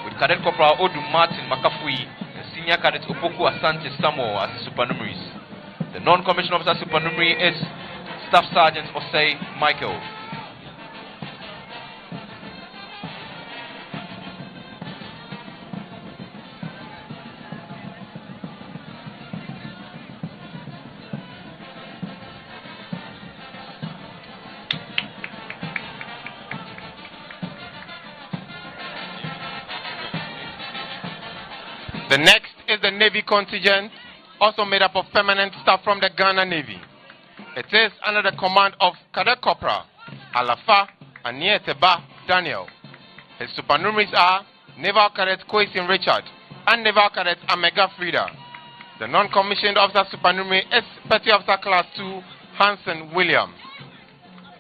with Cadet Corporal Odu Martin Makafui and Senior Cadet Opoku Asante Samuel as the supernumeraries. The non-commissioned officer supernumerary is Staff Sergeant Osei Michael. The next is the Navy contingent, also made up of permanent staff from the Ghana Navy. It is under the command of Cadet Corporal Alafa Anieteba Daniel. His supernumeraries are Naval Cadet Kwesi Richard and Naval Cadet Amega Frida. The non-commissioned officer supernumerary is Petty Officer Class 2 Hansen William.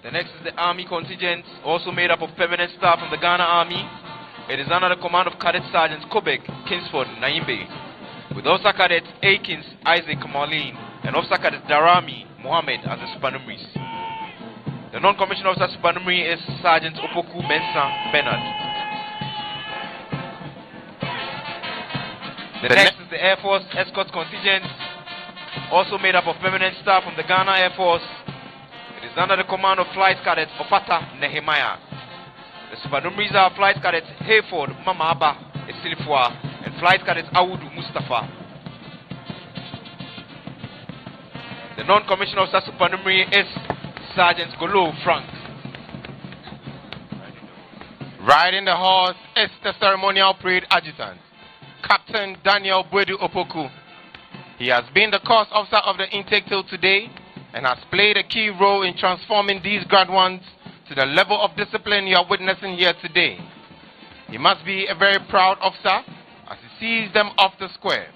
The next is the Army contingent, also made up of permanent staff from the Ghana Army. It is under the command of Cadet Sergeant Kobek Kingsford Naimbe, with Officer Cadet Akins Isaac Marlene and Officer Cadet Darami Mohammed as the supernumeraries. The non-commissioned officer supernumerary is Sergeant Opoku Mensa Bernard. The next is the Air Force Escort contingent, also made up of permanent staff from the Ghana Air Force. It is under the command of Flight Cadet Opata Nehemiah. The supernumeraries are Flight Cadet Hayford Mamaba Esilifwa and Flight Cadet Awudu Mustafa. The non-commissioned officer supernumerary is Sergeant Golo Frank. Riding the horse is the ceremonial parade adjutant, Captain Daniel Bwedu Opoku. He has been the course officer of the intake till today and has played a key role in transforming these grad ones to the level of discipline you are witnessing here today. He must be a very proud officer as he sees them off the square.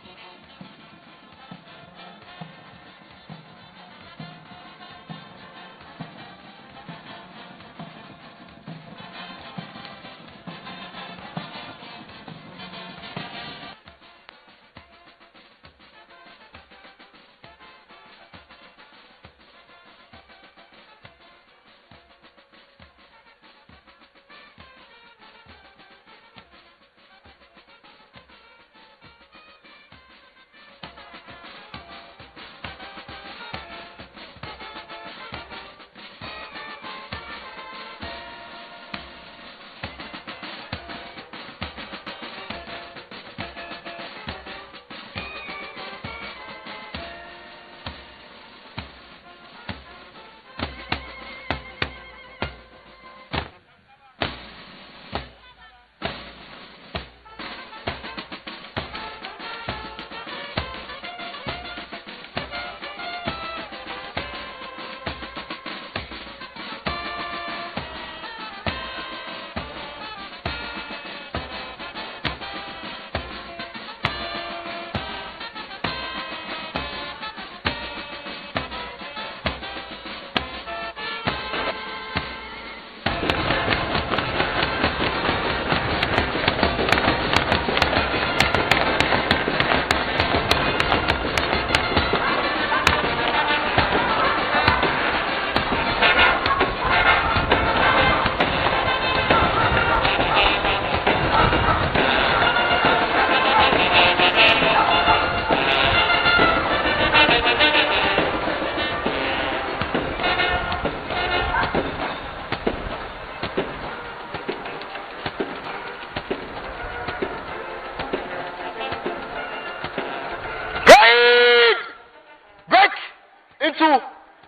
into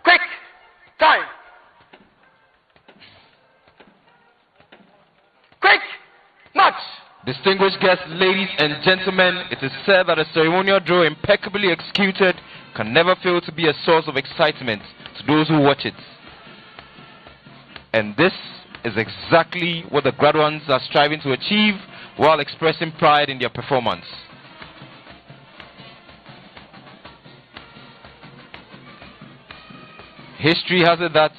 quick time. Quick match. Distinguished guests, ladies and gentlemen, it is said that a ceremonial draw impeccably executed can never fail to be a source of excitement to those who watch it. And this is exactly what the graduates are striving to achieve while expressing pride in their performance. History has it that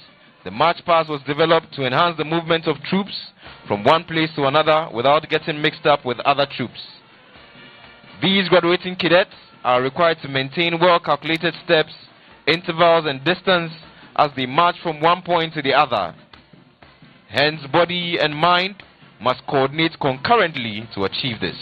the march pass was developed to enhance the movement of troops from one place to another without getting mixed up with other troops. These graduating cadets are required to maintain well-calculated steps, intervals and distance as they march from one point to the other. Hence, body and mind must coordinate concurrently to achieve this.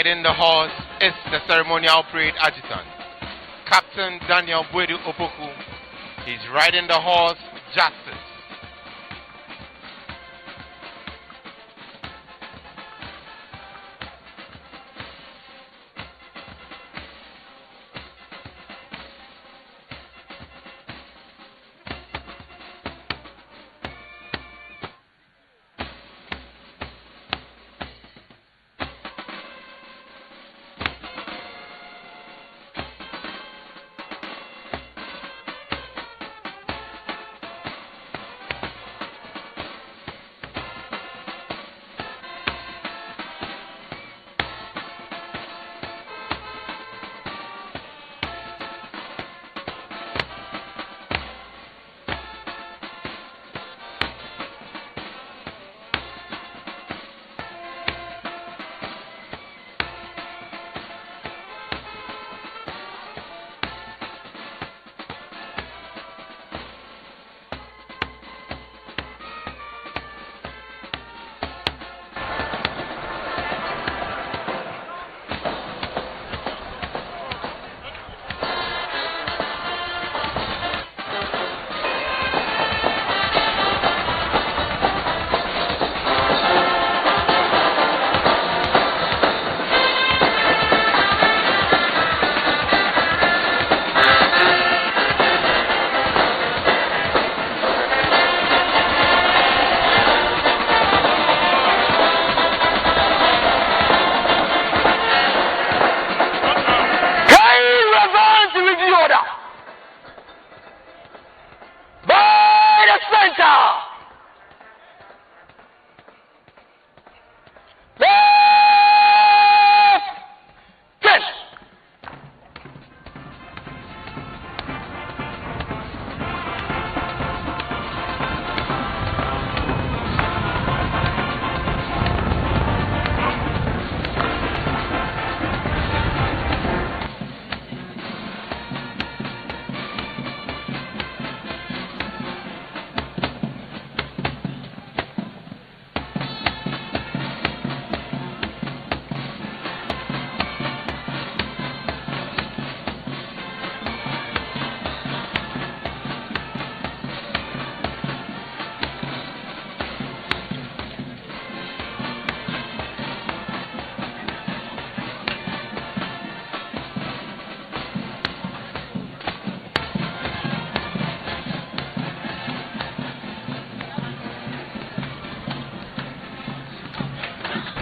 In the horse is the ceremonial parade adjutant, Captain Daniel Bwedu Opoku. He's riding the horse Justice.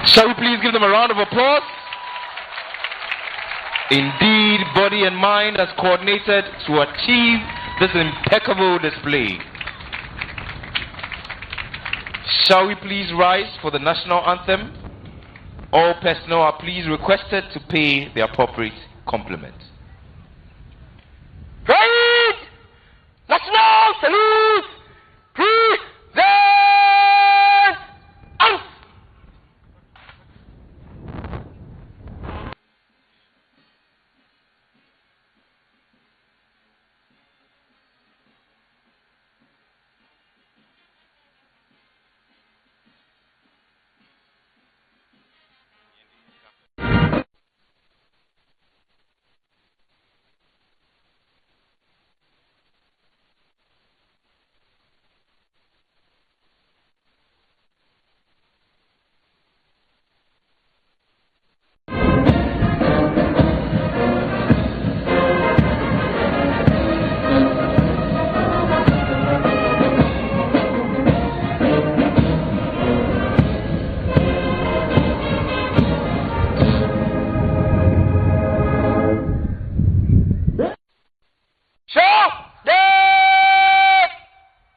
Shall we please give them a round of applause? Indeed, body and mind has coordinated to achieve this impeccable display. Shall we please rise for the national anthem? All personnel are please requested to pay the appropriate compliment. Parade! National salute! Present!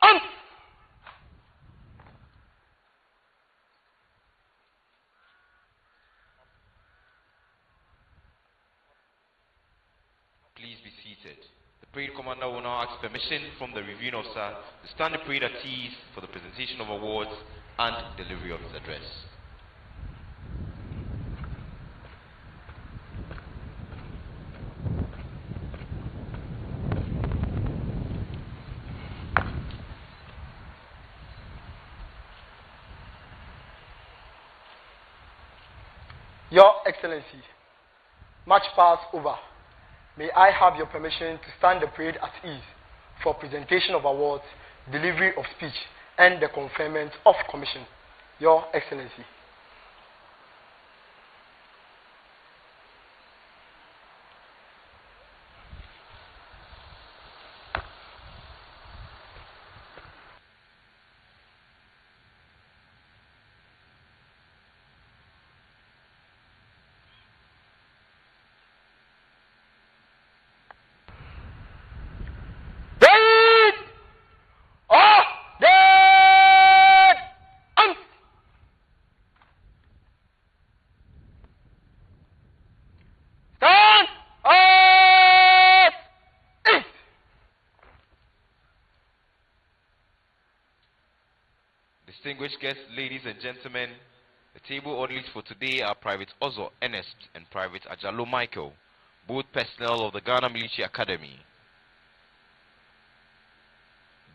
Arms! Please be seated. The parade commander will now ask permission from the reviewing officer to stand the parade at ease for the presentation of awards and delivery of his address. Your Excellency, match pass over. May I have your permission to stand the parade at ease for presentation of awards, delivery of speech, and the conferment of commission. Your Excellency. Distinguished guests, ladies and gentlemen, the table orderlies for today are Private Ozo Ernest and Private Ajalo Michael, both personnel of the Ghana Military Academy.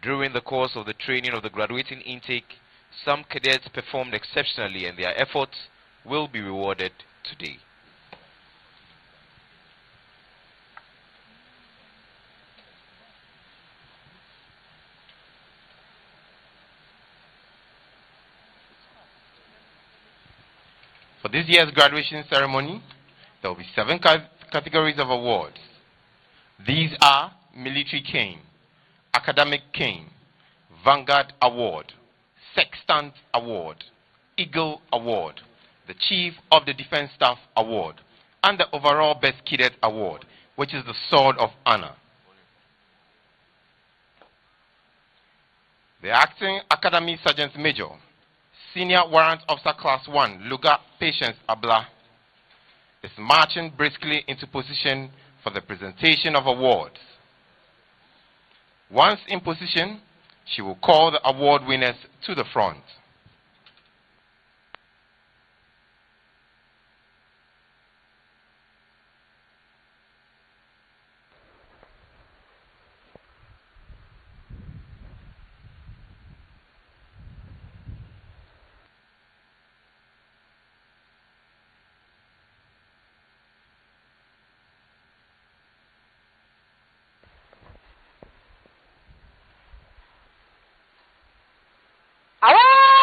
During the course of the training of the graduating intake, some cadets performed exceptionally and their efforts will be rewarded today. For this year's graduation ceremony, there will be 7 categories of awards. These are Military Cane, Academic Cane, Vanguard Award, Sextant Award, Eagle Award, the Chief of the Defense Staff Award, and the Overall Best Cadet Award, which is the Sword of Honor. The Acting Academy Sergeant Major, Senior Warrant Officer Class 1, Luga Patience Abla, is marching briskly into position for the presentation of awards. Once in position, she will call the award winners to the front. Award!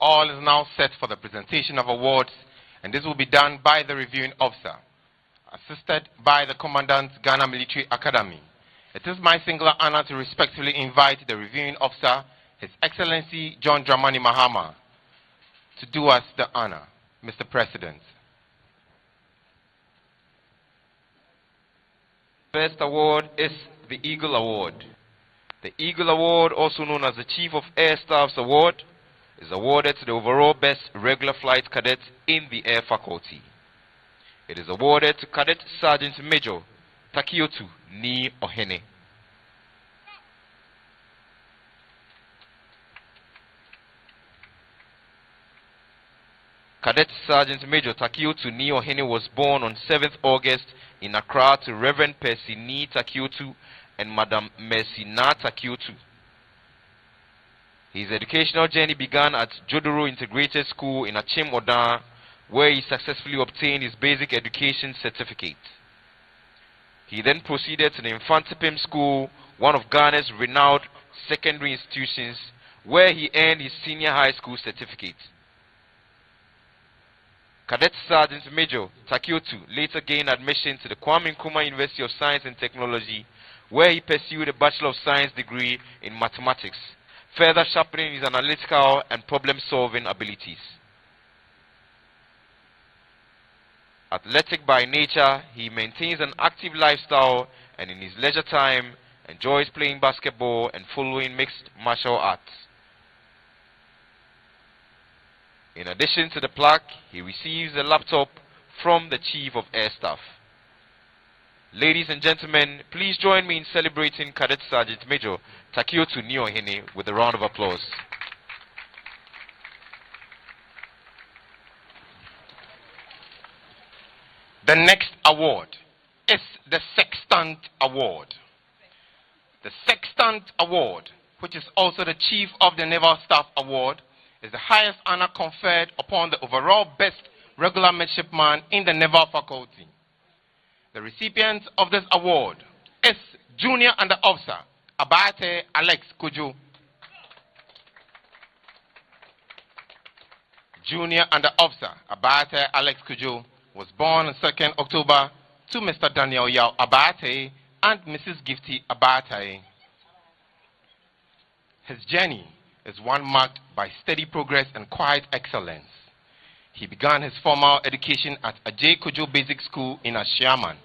All is now set for the presentation of awards, and this will be done by the reviewing officer, assisted by the Commandant, Ghana Military Academy. It is my singular honor to respectfully invite the reviewing officer, His Excellency John Dramani Mahama, to do us the honor. Mr. President. First award is the Eagle Award. The Eagle Award, also known as the Chief of Air Staff's Award, is awarded to the overall best regular flight cadet in the Air Faculty. It is awarded to Cadet Sergeant Major Takiotu Ni Ohene. Cadet Sergeant Major Takiotu Ni Ohene was born on 7th August in Accra to Reverend Percy Ni Takiotu and Madam Mercy Na Takiotu. His educational journey began at Jodoro Integrated School in Achim Odan, where he successfully obtained his basic education certificate. He then proceeded to the Infantipim School, one of Ghana's renowned secondary institutions, where he earned his senior high school certificate. Cadet Sergeant Major Takiotu later gained admission to the Kwame Nkrumah University of Science and Technology, where he pursued a Bachelor of Science degree in mathematics, further sharpening his analytical and problem-solving abilities. Athletic by nature, he maintains an active lifestyle and in his leisure time enjoys playing basketball and following mixed martial arts. In addition to the plaque, he receives a laptop from the Chief of Air Staff. Ladies and gentlemen, please join me in celebrating Cadet Sergeant Major Takiotu Ni Ohene with a round of applause. The next award is the Sextant Award. The Sextant Award, which is also the Chief of the Naval Staff Award, is the highest honor conferred upon the overall best regular midshipman in the Naval Faculty. The recipient of this award is Junior Under Officer Abate Alex Kujo. Junior Under Officer Abate Alex Kujo was born on 2nd October to Mr. Daniel Yao Abate and Mrs. Gifty Abate. His journey is one marked by steady progress and quiet excellence. He began his formal education at Ajay Kujo Basic School in Ashiaman,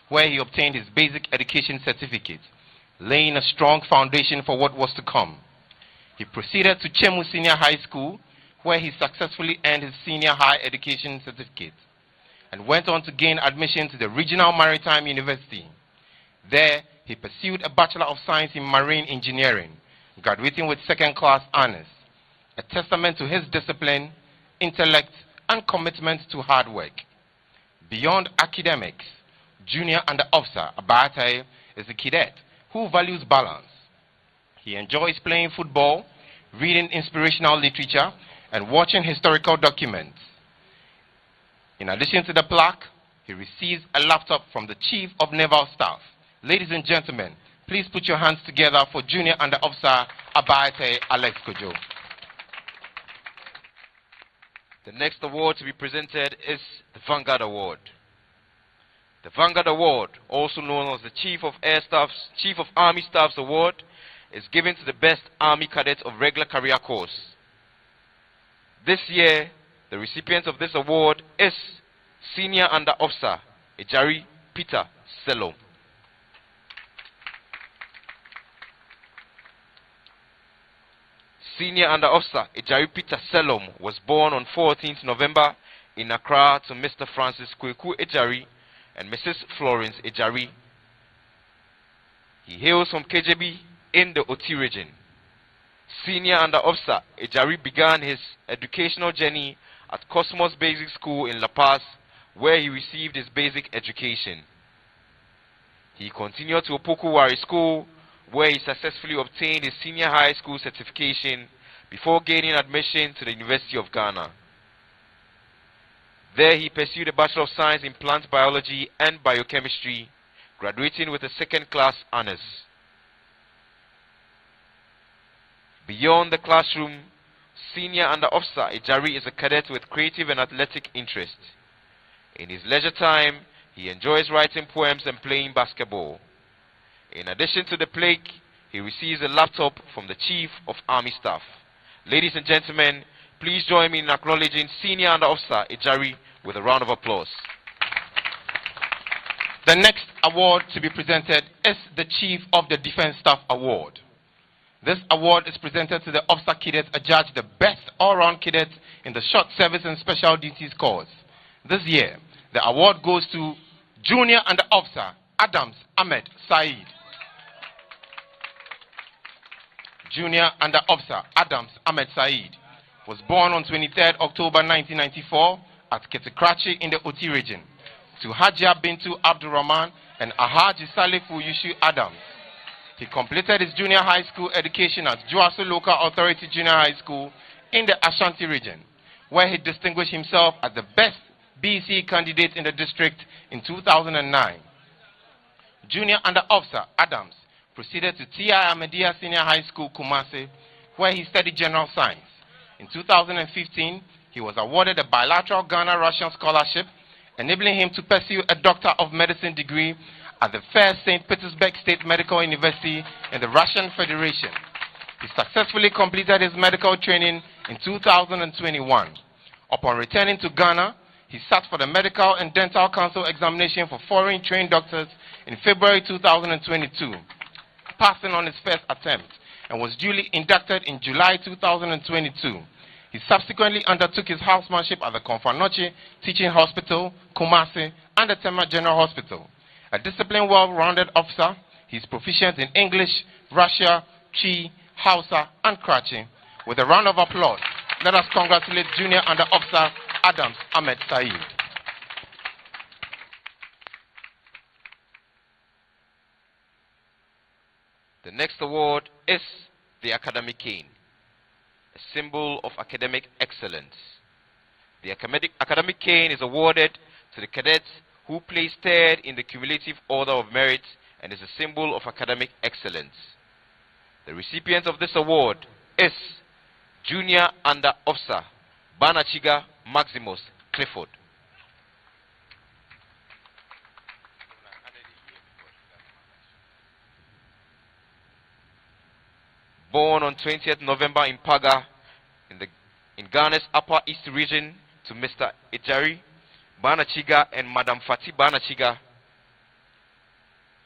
where he obtained his basic education certificate, laying a strong foundation for what was to come. He proceeded to Chemu Senior High School, where he successfully earned his senior high education certificate, and went on to gain admission to the Regional Maritime University. There, he pursued a Bachelor of Science in Marine Engineering, graduating with second-class honors, a testament to his discipline, intellect, and commitment to hard work. Beyond academics, Junior Under Officer Abate is a cadet who values balance. He enjoys playing football, reading inspirational literature, and watching historical documents. In addition to the plaque, he receives a laptop from the Chief of Naval Staff. Ladies and gentlemen, please put your hands together for Junior Under Officer Abate Alex Kojo. The next award to be presented is the Vanguard Award. The Vanguard Award, also known as the Chief of Army Staff's Award, is given to the best Army cadet of regular career course. This year, the recipient of this award is Senior Under Officer Ejari Peter Selom. Senior Under Officer Ejari Peter Selom was born on 14th November in Accra to Mr. Francis Kweku Ejari and Mrs. Florence Ejari. He hails from KJB in the Oti region. Senior Under Officer Ejari began his educational journey at Cosmos Basic School in La Paz, where he received his basic education. He continued to Opoku Wari School, where he successfully obtained his senior high school certification before gaining admission to the University of Ghana. There he pursued a Bachelor of Science in Plant Biology and Biochemistry, graduating with a second-class honors. Beyond the classroom, Senior Under Officer Ejari is a cadet with creative and athletic interests. In his leisure time, he enjoys writing poems and playing basketball. In addition to the plaque, he receives a laptop from the Chief of Army Staff. Ladies and gentlemen, please join me in acknowledging Senior Under Officer Ejari with a round of applause. The next award to be presented is the Chief of the Defense Staff Award. This award is presented to the officer cadets adjudged the best all-round cadets in the Short Service and Special Duties Corps. This year, the award goes to Junior Under Officer Adams Ahmed Said. Junior Under Officer Adams Ahmed Said was born on 23rd October 1994 at Ketikrachi in the Oti region to Hajia Bintu Abdul Rahman and Ahaji Salifu Yushu Adams. He completed his junior high school education at Juasu Local Authority Junior High School in the Ashanti region, where he distinguished himself as the best BC candidate in the district in 2009. Junior Under Officer Adams proceeded to T.I. Ahmadiyya Senior High School, Kumasi, where he studied general science. In 2015, he was awarded a bilateral Ghana-Russian scholarship, enabling him to pursue a Doctor of Medicine degree at the First St. Petersburg State Medical University in the Russian Federation. He successfully completed his medical training in 2021. Upon returning to Ghana, he sat for the Medical and Dental Council examination for foreign trained doctors in February 2022, passing on his first attempt, and was duly inducted in July 2022. He subsequently undertook his housemanship at the Konfanoche Teaching Hospital, Kumasi, and the Tema General Hospital. A disciplined, well-rounded officer, he is proficient in English, Russia, Chi, Hausa, and Krachi. With a round of applause, let us congratulate Junior Under Officer Adams Ahmed Said. The next award is the Academic Cane, a symbol of academic excellence. The Academic Cane is awarded to the cadets who placed third in the cumulative order of merit and is a symbol of academic excellence. The recipient of this award is Junior Under Officer Banachiga Maximus Clifford. Born on 20th November in Paga, in Ghana's Upper East region, to Mr. Ejari Banachiga and Madam Fatih Banachiga.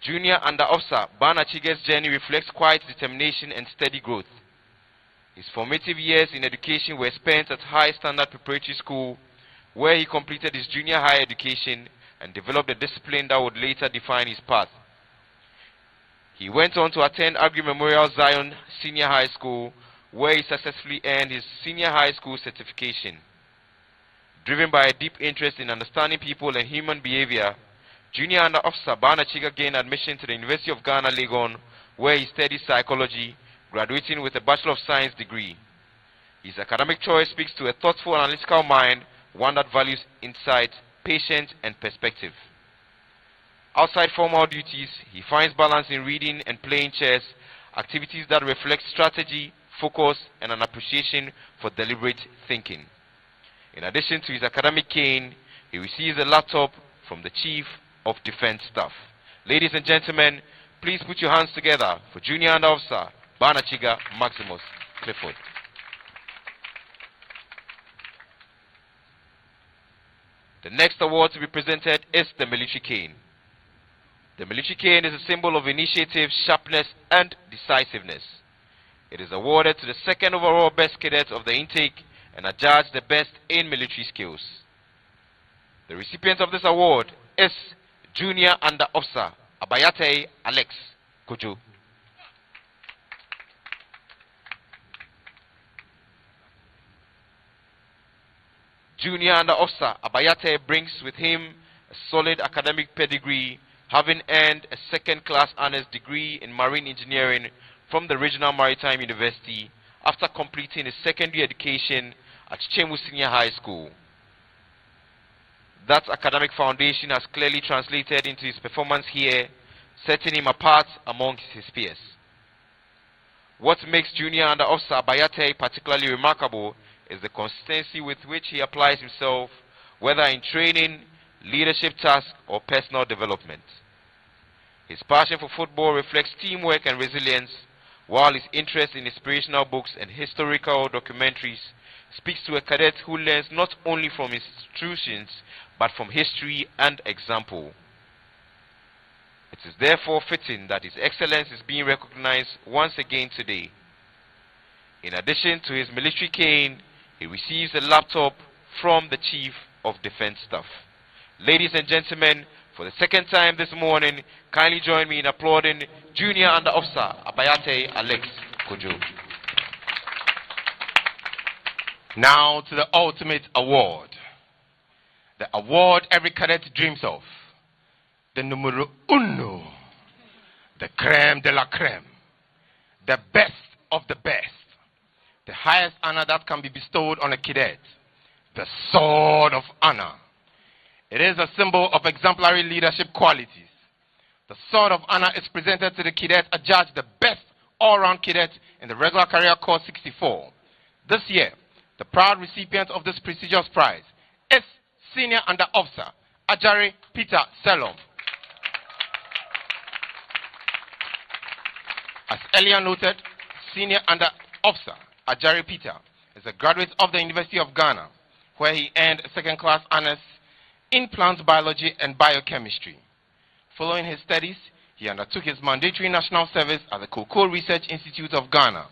Junior Under Officer Banachiga's journey reflects quiet determination and steady growth. His formative years in education were spent at High Standard Preparatory School, where he completed his junior high education and developed a discipline that would later define his path. He went on to attend Agri Memorial Zion Senior High School, where he successfully earned his senior high school certification. Driven by a deep interest in understanding people and human behavior, Junior Under Officer Banachiga gained admission to the University of Ghana, Legon, where he studied psychology, graduating with a Bachelor of Science degree. His academic choice speaks to a thoughtful, analytical mind, one that values insight, patience, and perspective. Outside formal duties, he finds balance in reading and playing chess, activities that reflect strategy, focus, and an appreciation for deliberate thinking. In addition to his academic cane, he receives a laptop from the Chief of Defense Staff. Ladies and gentlemen, please put your hands together for Junior Under Officer Banachiga Maximus Clifford. The next award to be presented is the Military Cane. The Military Cane is a symbol of initiative, sharpness, and decisiveness. It is awarded to the second overall best cadet of the intake and adjudged the best in military skills. The recipient of this award is Junior Under Officer Abayate Alex Kojo. Junior Under Officer Abayate brings with him a solid academic pedigree, having earned a second-class honors degree in marine engineering from the Regional Maritime University after completing his secondary education at Chemu Senior High School. That academic foundation has clearly translated into his performance here, setting him apart amongst his peers. What makes Junior Under Officer Bayate particularly remarkable is the consistency with which he applies himself, whether in training, leadership tasks, or personal development. His passion for football reflects teamwork and resilience, while his interest in inspirational books and historical documentaries speaks to a cadet who learns not only from institutions, but from history and example. It is therefore fitting that His Excellence is being recognized once again today. In addition to his military cane, he receives a laptop from the Chief of Defense Staff. Ladies and gentlemen, for the second time this morning, kindly join me in applauding Junior Under Officer Abayate Alex Kojo. Now to the ultimate award. The award every cadet dreams of. The numero uno. The creme de la creme. The best of the best. The highest honor that can be bestowed on a cadet. The sword of honor. It is a symbol of exemplary leadership qualities. The sword of honor is presented to the cadet adjudged the best all-round cadet in the regular career course 64. This year, the proud recipient of this prestigious prize is Senior Under Officer Ajari Peter Selom. As earlier noted, Senior Under Officer Ajari Peter is a graduate of the University of Ghana, where he earned second-class honors in plant biology and biochemistry. Following his studies, he undertook his mandatory national service at the Cocoa Research Institute of Ghana,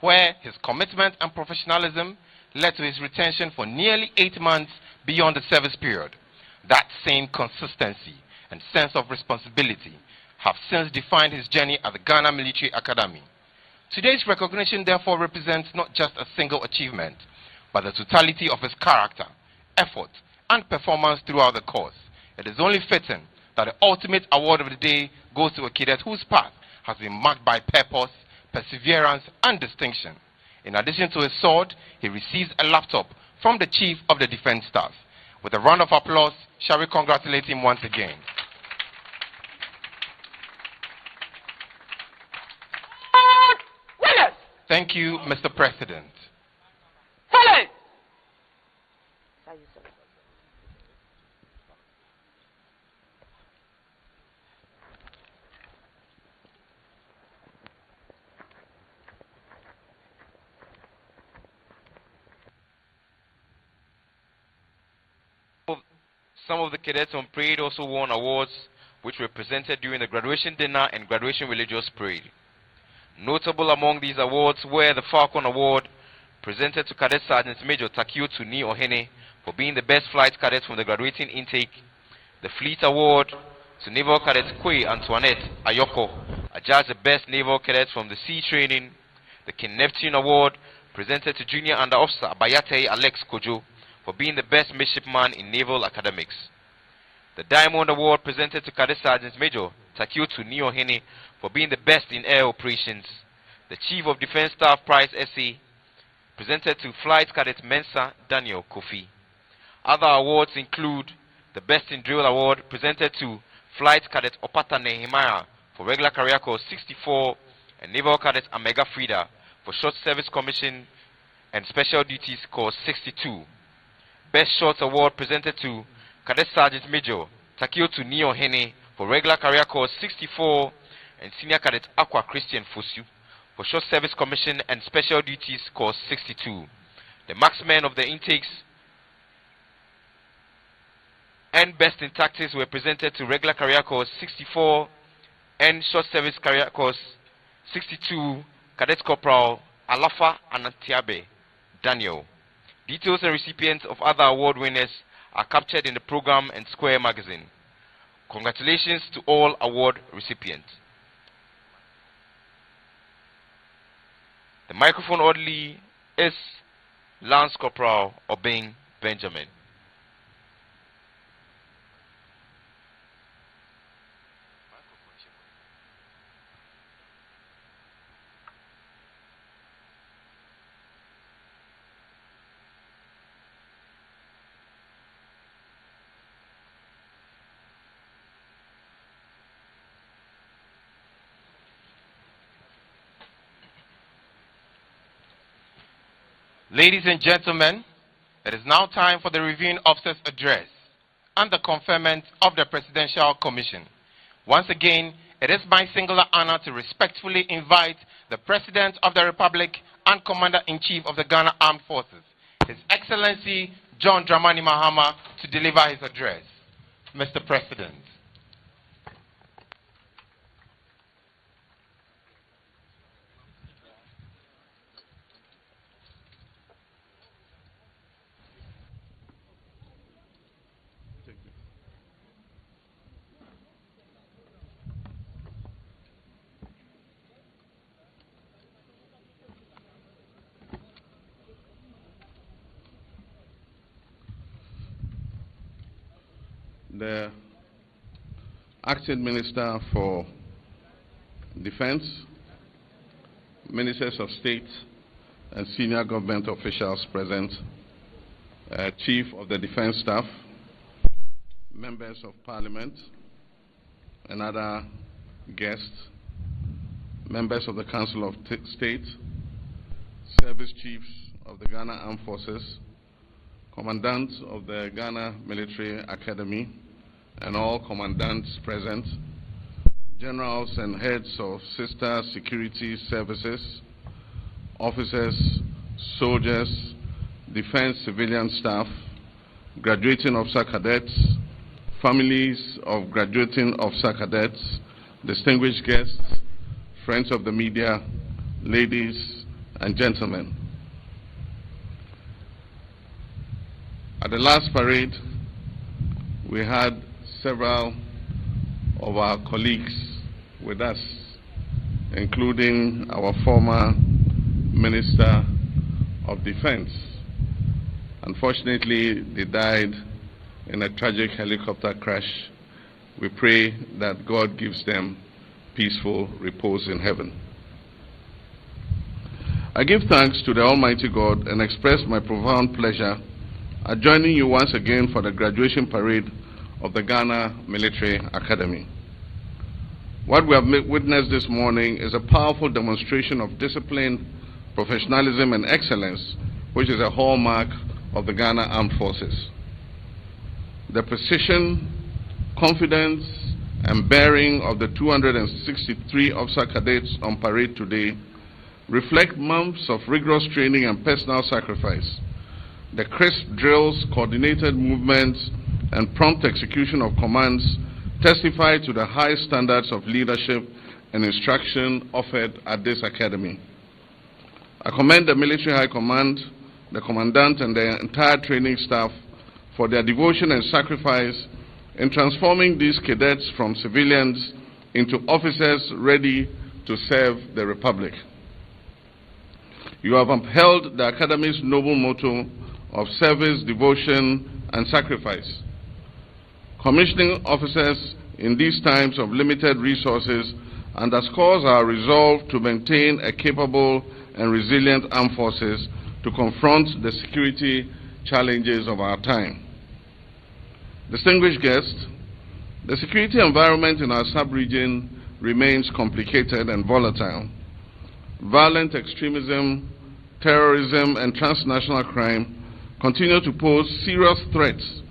where his commitment and professionalism led to his retention for nearly 8 months beyond the service period. That same consistency and sense of responsibility have since defined his journey at the Ghana Military Academy. Today's recognition therefore represents not just a single achievement, but the totality of his character, effort, and performance throughout the course. It is only fitting that the ultimate award of the day goes to a cadet whose path has been marked by purpose, perseverance, and distinction. In addition to his sword, he receives a laptop from the Chief of the Defense Staff. With a round of applause, shall we congratulate him once again. Thank you, Mr. President. Some of the cadets on parade also won awards which were presented during the graduation dinner and graduation religious parade. Notable among these awards were the Falcon Award, presented to Cadet Sergeant Major Takio Tuni Ohene for being the best flight cadet from the graduating intake, the Fleet Award to Naval Cadet Kwe Antoinette Ayoko, adjudged the best naval cadet from the sea training, the King Neptune Award, presented to Junior Under Officer Bayate Alex Kojo for being the best midshipman in naval academics, the Diamond Award, presented to Cadet Sergeant Major Takio Tuni Ohene for being the best in air operations, the Chief of Defense Staff Prize Essay, presented to Flight Cadet Mensa Daniel Kofi. Other awards include the Best in Drill Award, presented to Flight Cadet Opata Nehemiah for regular career course 64 and Naval Cadet Amega Frida for Short Service Commission and Special Duties course 62. Best Short Award, presented to Cadet Sergeant Major Takio Tuni Ohene for regular career course 64 and Senior Cadet Aqua Christian Fosu for Short Service Commission and Special Duties course 62. The marksmen of the intakes and Best in Tactics were presented to regular career course 64 and Short Service career course 62 Cadet Corporal Alafa Anantiabe Daniel. Details and recipients of other award winners are captured in the program and Square magazine. Congratulations to all award recipients. The microphone orderly is Lance Corporal Obeng Benjamin. Ladies and gentlemen, it is now time for the reviewing officer's address and the conferment of the Presidential Commission. Once again, it is my singular honor to respectfully invite the President of the Republic and Commander-in-Chief of the Ghana Armed Forces, His Excellency John Dramani Mahama, to deliver his address. Mr. President. The Acting Minister for Defense, Ministers of State, and senior government officials present, Chief of the Defense Staff, Members of Parliament, and other guests, Members of the Council of State, Service Chiefs of the Ghana Armed Forces, Commandant of the Ghana Military Academy, and all commandants present, generals and heads of sister security services, officers, soldiers, defense civilian staff, graduating officer cadets, families of graduating officer cadets, distinguished guests, friends of the media, ladies and gentlemen. At the last parade, we had several of our colleagues with us, including our former Minister of Defense. Unfortunately, they died in a tragic helicopter crash. We pray that God gives them peaceful repose in heaven. I give thanks to the Almighty God and express my profound pleasure at joining you once again for the graduation parade of the Ghana Military Academy. What we have witnessed this morning is a powerful demonstration of discipline, professionalism, and excellence, which is a hallmark of the Ghana Armed Forces. The precision, confidence, and bearing of the 263 officer cadets on parade today reflect months of rigorous training and personal sacrifice. The crisp drills, coordinated movements, and prompt execution of commands testify to the high standards of leadership and instruction offered at this academy. I commend the Military High Command, the Commandant, and the entire training staff for their devotion and sacrifice in transforming these cadets from civilians into officers ready to serve the Republic. You have upheld the Academy's noble motto of service, devotion, and sacrifice. Commissioning officers in these times of limited resources underscores our resolve to maintain a capable and resilient armed forces to confront the security challenges of our time. Distinguished guests, the security environment in our sub-region remains complicated and volatile. Violent extremism, terrorism, and transnational crime continue to pose serious threats,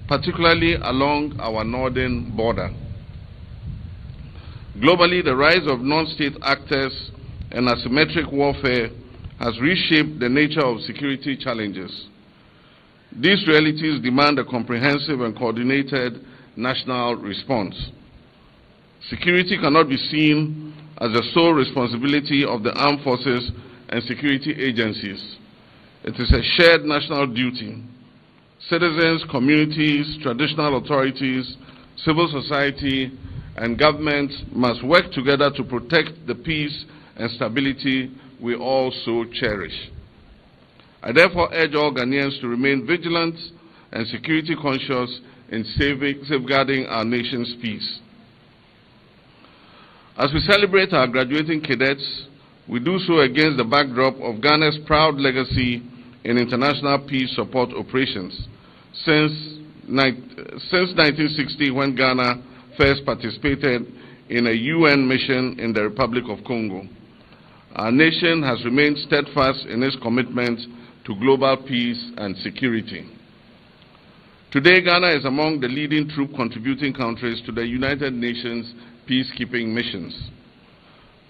particularly along our northern border. Globally, the rise of non-state actors and asymmetric warfare has reshaped the nature of security challenges. These realities demand a comprehensive and coordinated national response. Security cannot be seen as the sole responsibility of the armed forces and security agencies. It is a shared national duty. Citizens, communities, traditional authorities, civil society, and governments must work together to protect the peace and stability we all so cherish. I therefore urge all Ghanaians to remain vigilant and security conscious in safeguarding our nation's peace. As we celebrate our graduating cadets, we do so against the backdrop of Ghana's proud legacy in international peace support operations. Since 1960, when Ghana first participated in a UN mission in the Republic of Congo, our nation has remained steadfast in its commitment to global peace and security. Today, Ghana is among the leading troop contributing countries to the United Nations peacekeeping missions.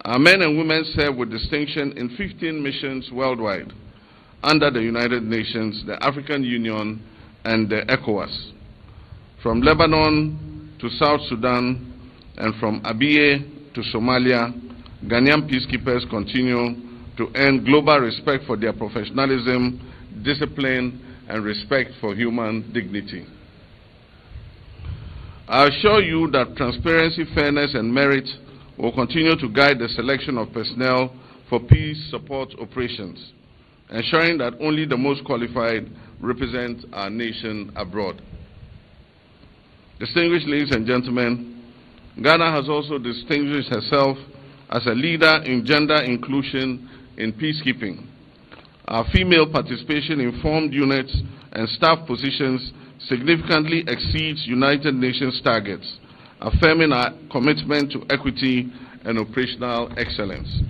Our men and women serve with distinction in 15 missions worldwide under the United Nations, the African Union, and the ECOWAS. From Lebanon to South Sudan and from Abyei to Somalia, Ghanaian peacekeepers continue to earn global respect for their professionalism, discipline, and respect for human dignity. I assure you that transparency, fairness, and merit will continue to guide the selection of personnel for peace support operations, ensuring that only the most qualified represent our nation abroad. Distinguished ladies and gentlemen, Ghana has also distinguished herself as a leader in gender inclusion in peacekeeping. Our female participation in formed units and staff positions significantly exceeds United Nations targets, affirming our commitment to equity and operational excellence.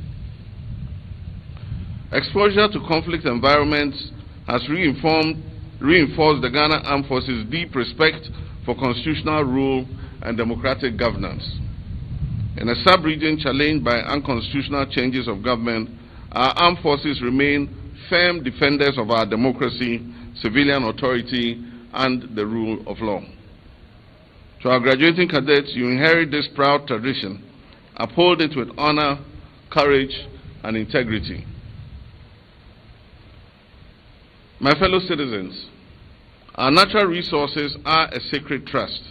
Exposure to conflict environments has reinforced the Ghana Armed Forces' deep respect for constitutional rule and democratic governance. In a sub-region challenged by unconstitutional changes of government, our armed forces remain firm defenders of our democracy, civilian authority, and the rule of law. To our graduating cadets, you inherit this proud tradition. Uphold it with honor, courage, and integrity. My fellow citizens, our natural resources are a sacred trust,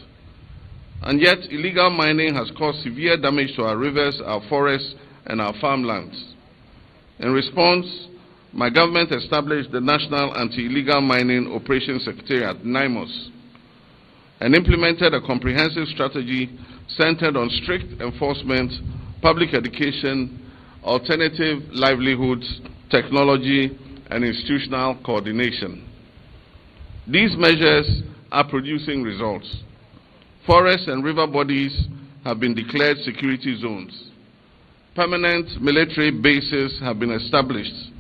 and yet illegal mining has caused severe damage to our rivers, our forests, and our farmlands. In response, my government established the National Anti-Illegal Mining Operations Secretariat, NIMOS, and implemented a comprehensive strategy centered on strict enforcement, public education, alternative livelihoods, technology, and institutional coordination. These measures are producing results. Forests and river bodies have been declared security zones. Permanent military bases have been established,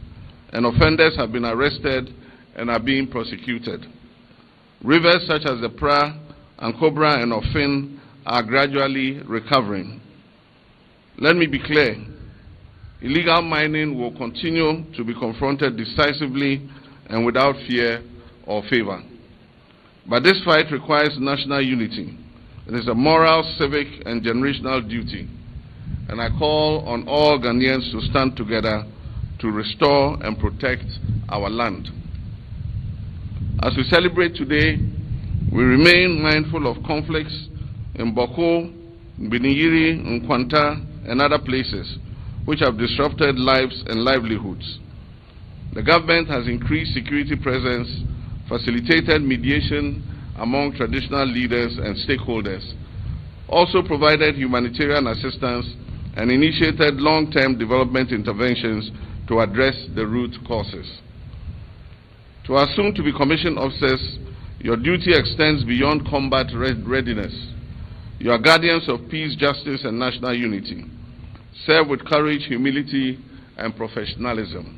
and offenders have been arrested and are being prosecuted. Rivers such as the Prez and Cobra and Ofin are gradually recovering. Let me be clear, illegal mining will continue to be confronted decisively and without fear or favor. But this fight requires national unity. It is a moral, civic, and generational duty, and I call on all Ghanaians to stand together to restore and protect our land. As we celebrate today, we remain mindful of conflicts in Boko, Biniyiri, Nkwanta, and other places which have disrupted lives and livelihoods. The government has increased security presence, facilitated mediation among traditional leaders and stakeholders, also provided humanitarian assistance, and initiated long-term development interventions to address the root causes. To our soon-to-be commissioned officers, your duty extends beyond combat readiness. You are guardians of peace, justice, and national unity. Serve with courage, humility, and professionalism.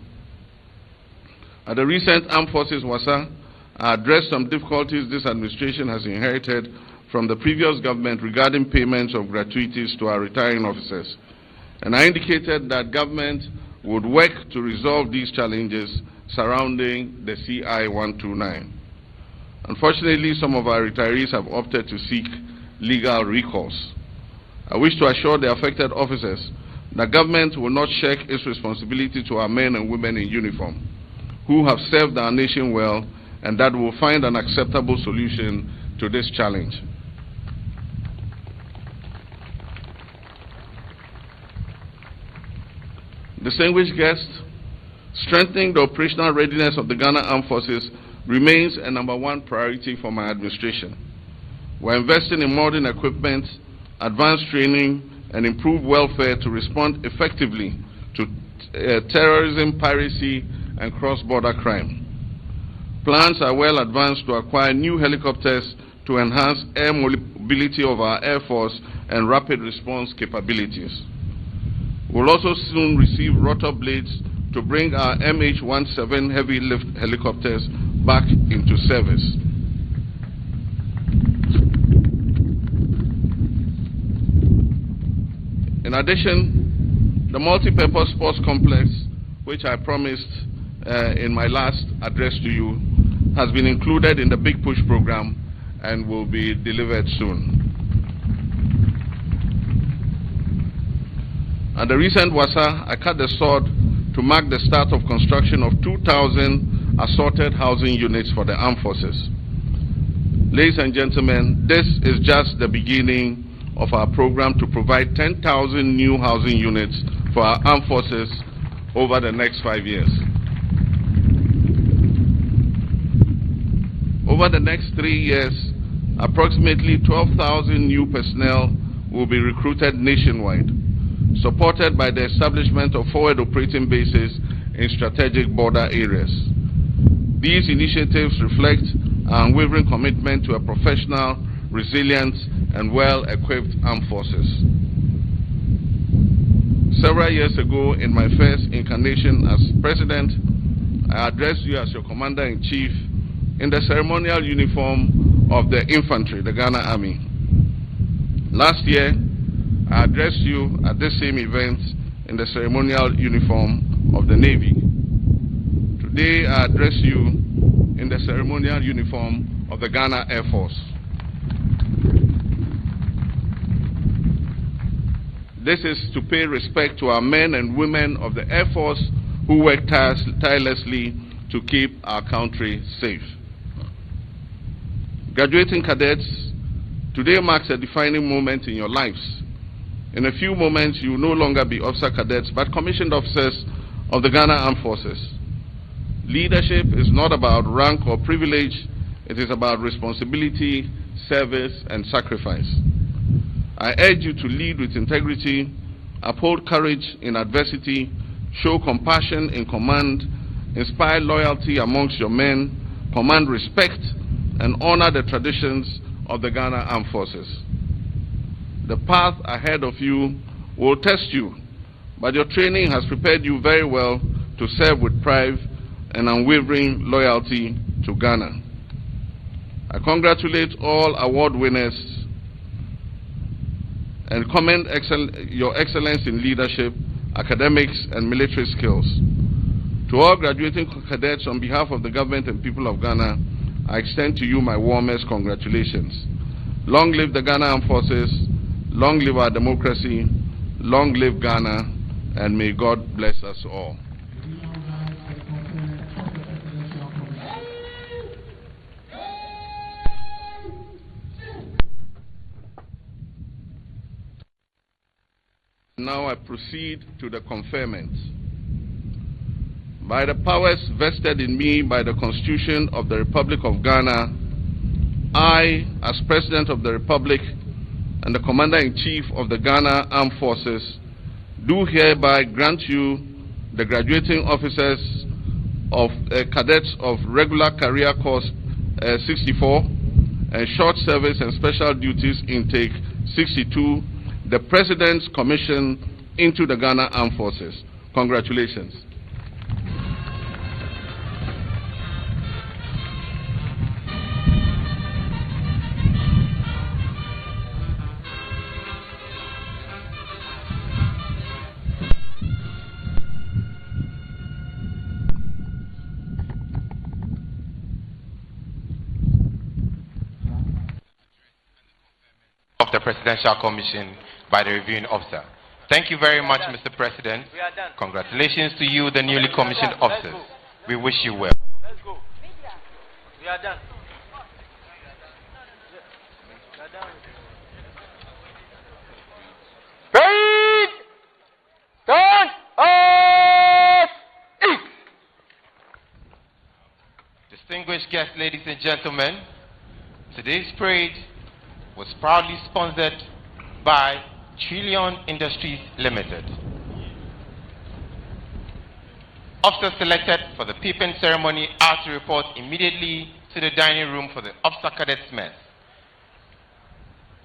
At the recent Armed Forces Wasa, I addressed some difficulties this administration has inherited from the previous government regarding payments of gratuities to our retiring officers. And I indicated that government would work to resolve these challenges surrounding the CI 129. Unfortunately, some of our retirees have opted to seek legal recourse. I wish to assure the affected officers that government will not shirk its responsibility to our men and women in uniform who have served our nation well, and that will find an acceptable solution to this challenge. Distinguished guests, strengthening the operational readiness of the Ghana Armed Forces remains a #1 priority for my administration. We're investing in modern equipment, advanced training, and improved welfare to respond effectively to terrorism, piracy, and cross-border crime. Plans are well advanced to acquire new helicopters to enhance air mobility of our Air Force and rapid response capabilities. We'll also soon receive rotor blades to bring our MH-17 heavy lift helicopters back into service. In addition, the multi-purpose sports complex, which I promised in my last address to you, has been included in the Big Push program and will be delivered soon. At the recent WASA, I cut the sword to mark the start of construction of 2,000 assorted housing units for the armed forces. Ladies and gentlemen, this is just the beginning of our program to provide 10,000 new housing units for our armed forces over the next 5 years. Over the next 3 years, approximately 12,000 new personnel will be recruited nationwide, supported by the establishment of forward operating bases in strategic border areas. These initiatives reflect our unwavering commitment to a professional, resilient, and well-equipped armed forces. Several years ago, in my first incarnation as president, I addressed you as your commander-in-chief in the ceremonial uniform of the infantry, the Ghana Army. Last year, I addressed you at this same event in the ceremonial uniform of the Navy. Today, I address you in the ceremonial uniform of the Ghana Air Force. This is to pay respect to our men and women of the Air Force who work tirelessly to keep our country safe. Graduating cadets, today marks a defining moment in your lives. In a few moments, you will no longer be officer cadets, but commissioned officers of the Ghana Armed Forces. Leadership is not about rank or privilege, it is about responsibility, service, and sacrifice. I urge you to lead with integrity, uphold courage in adversity, show compassion in command, inspire loyalty amongst your men, command respect, and honor the traditions of the Ghana Armed Forces. The path ahead of you will test you, but your training has prepared you very well to serve with pride and unwavering loyalty to Ghana. I congratulate all award winners and commend your excellence in leadership, academics, and military skills. To all graduating cadets, on behalf of the government and people of Ghana, I extend to you my warmest congratulations. Long live the Ghana Armed Forces, long live our democracy, long live Ghana, and may God bless us all. Now I proceed to the conferment. By the powers vested in me by the Constitution of the Republic of Ghana, I, as President of the Republic and the Commander-in-Chief of the Ghana Armed Forces, do hereby grant you the graduating officers of cadets of Regular Career Course 64 and Short Service and Special Duties Intake 62, the President's commission into the Ghana Armed Forces. Congratulations. Of the Presidential Commission by the reviewing officer. Thank you very much, Mr. President. Congratulations to you, the newly commissioned officers. We wish you well. Let's go. We are done. Parade! Turn off! Eat! Distinguished guests, ladies and gentlemen, today's parade was proudly sponsored by Trillion Industries Limited. Officers selected for the peeping ceremony are to report immediately to the dining room for the Officer Cadets Mess.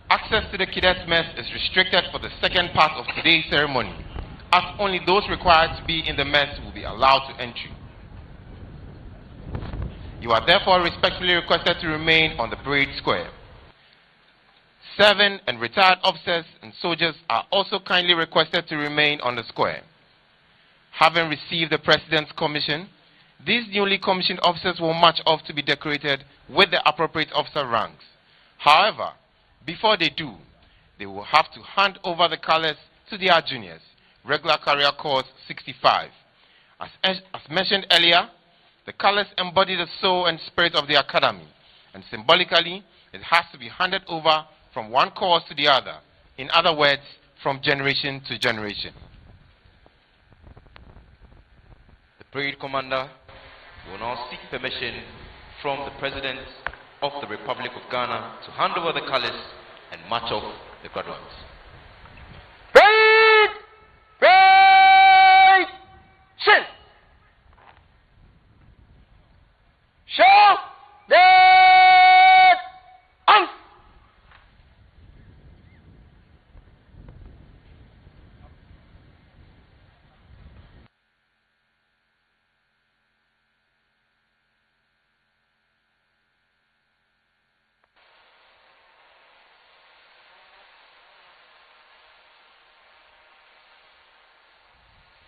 Access to the Cadets Mess is restricted for the second part of today's ceremony. as only those required to be in the mess will be allowed to entry. You are therefore respectfully requested to remain on the parade square. 7 and retired officers and soldiers are also kindly requested to remain on the square. Having received the President's commission, these newly commissioned officers will march off to be decorated with the appropriate officer ranks. However, before they do, they will have to hand over the colors to their juniors, regular career course 65. As mentioned earlier, the colors embody the soul and spirit of the academy, and symbolically, it has to be handed over from one course to the other. In other words, from generation to generation. The parade commander will now seek permission from the President of the Republic of Ghana to hand over the colors and march off the graduates. Parade! Parade! Shin! Show that arms!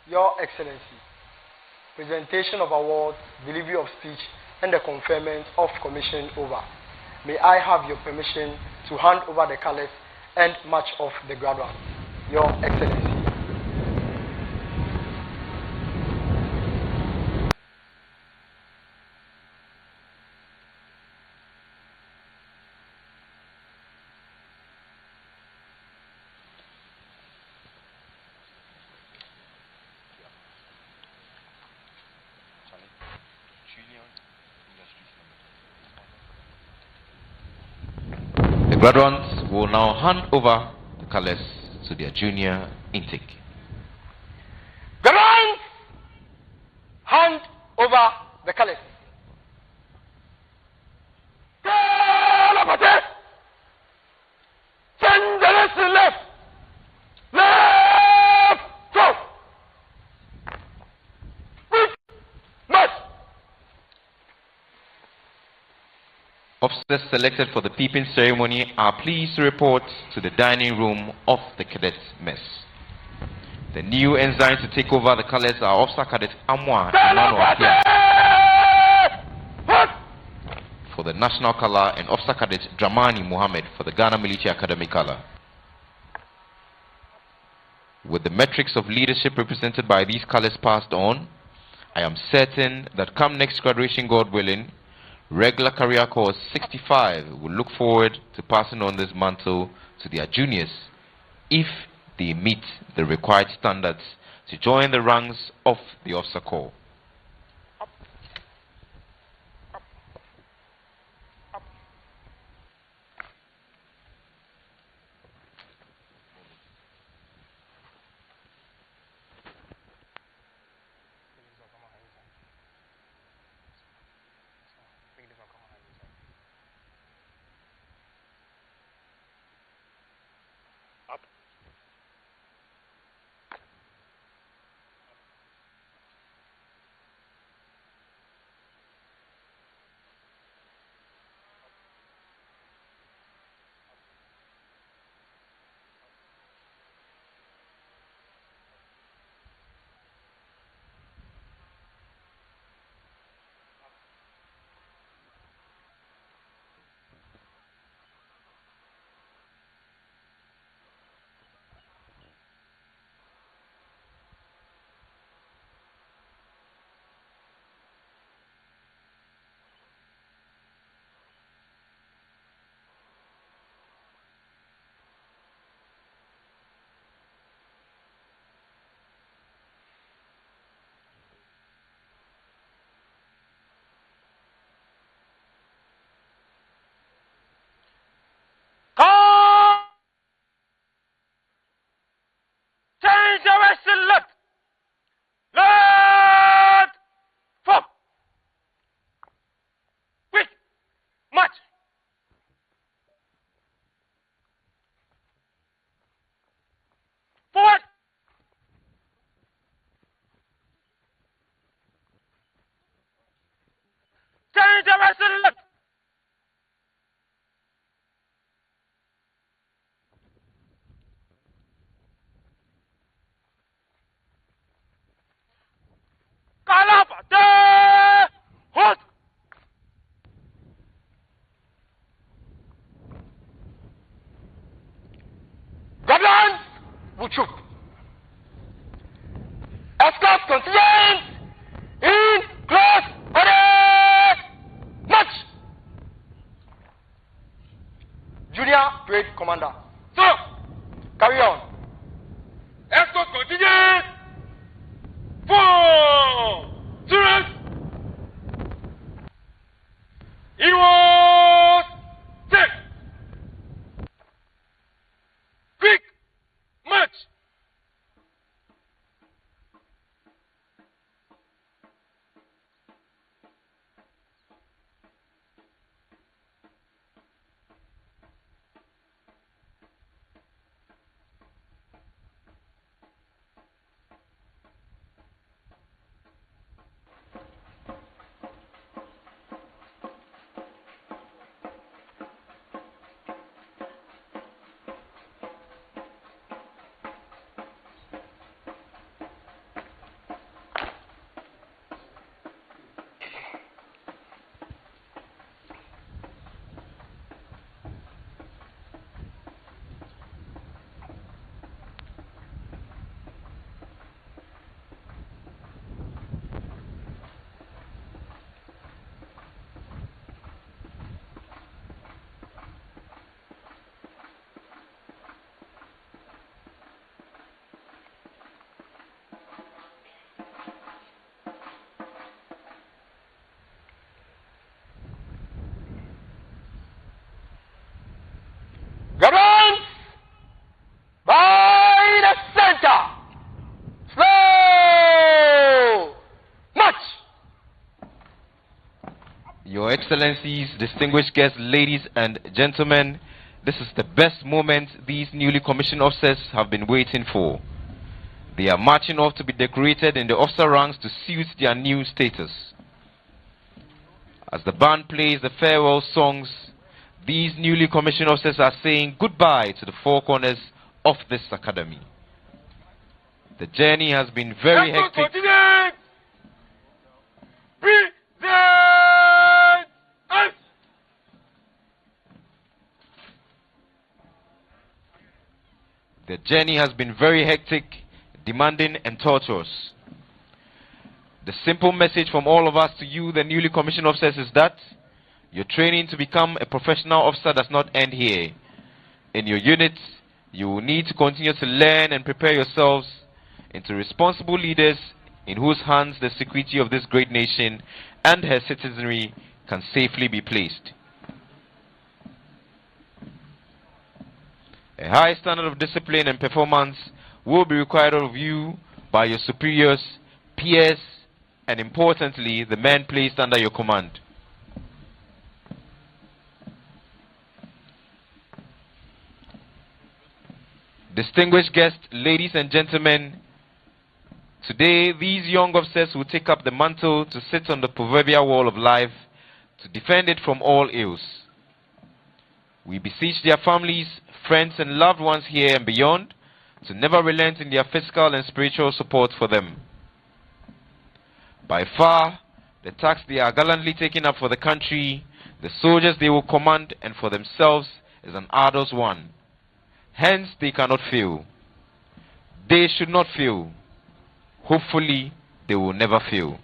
Your Excellency, presentation of awards, delivery of speech, and the conferment of commission over. May I have your permission to hand over the colors and march off the graduates? Your Excellency. The graduates will now hand over the colors to their junior intake. Graduates, hand over the colors. Send the rest left. Left, south. March. Officers selected for the peeping ceremony are pleased to report to the dining room of the cadet mess. The new ensigns to take over the colors are Officer Cadet Amwa Emmanuel for the national color and Officer Cadet Dramani Mohammed for the Ghana Military Academy color. With the metrics of leadership represented by these colors passed on, I am certain that come next graduation, God willing, regular career course 65 will look forward to passing on this mantle to their juniors if they meet the required standards to join the ranks of the officer corps. Buchuk. Escort contingent in close order. March. Junior Parade Commander. Sir. Carry on. Escort contingent. 4. Students. Inward. Check. Quick. March. Government by the center. Slow. March. Your Excellencies, distinguished guests, ladies and gentlemen, this is the best moment these newly commissioned officers have been waiting for. They are marching off to be decorated in the officer ranks to suit their new status. As the band plays the farewell songs, these newly commissioned officers are saying goodbye to the four corners of this academy. The journey has been very hectic. The journey has been very hectic, demanding and torturous. The simple message from all of us to you, the newly commissioned officers, is that your training to become a professional officer does not end here. In your unit, you will need to continue to learn and prepare yourselves into responsible leaders in whose hands the security of this great nation and her citizenry can safely be placed. A high standard of discipline and performance will be required of you by your superiors, peers, and importantly, the men placed under your command. Distinguished guests, ladies and gentlemen, today these young officers will take up the mantle to sit on the proverbial wall of life to defend it from all ills. We beseech their families, friends and loved ones here and beyond to never relent in their physical and spiritual support for them. By far, the task they are gallantly taking up for the country, the soldiers they will command, and for themselves is an arduous one. Hence, they cannot fail. They should not fail. Hopefully, they will never fail.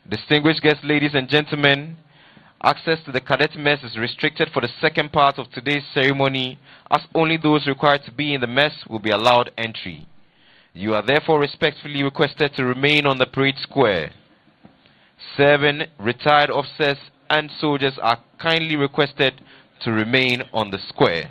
Distinguished guests, ladies and gentlemen, access to the cadet mess is restricted for the second part of today's ceremony, as only those required to be in the mess will be allowed entry. You are therefore respectfully requested to remain on the parade square. 7 retired officers and soldiers are kindly requested to remain on the square.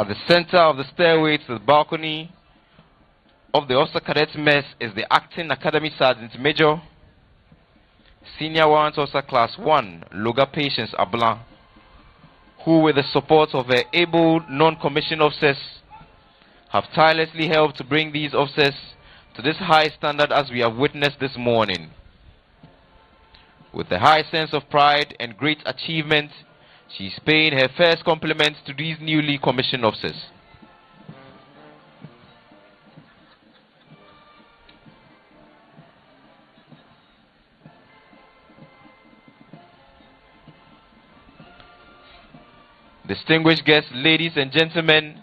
At the center of the stairway to the balcony of the Officer Cadet Mess is the Acting Academy Sergeant Major, Senior Warrant Officer Class 1, Loga Patience Abla, who with the support of her able non-commissioned officers have tirelessly helped to bring these officers to this high standard as we have witnessed this morning. With a high sense of pride and great achievement, she is paying her first compliments to these newly commissioned officers. Distinguished guests, ladies and gentlemen,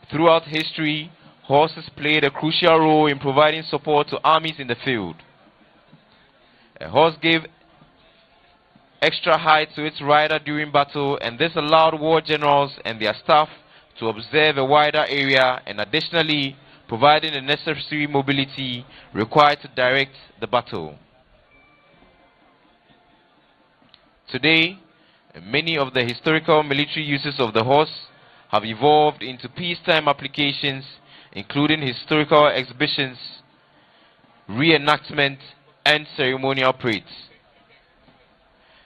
throughout history, horses played a crucial role in providing support to armies in the field. A horse gave extra height to its rider during battle, and this allowed war generals and their staff to observe a wider area and additionally providing the necessary mobility required to direct the battle. Today, many of the historical military uses of the horse have evolved into peacetime applications, including historical exhibitions, reenactment, and ceremonial parades.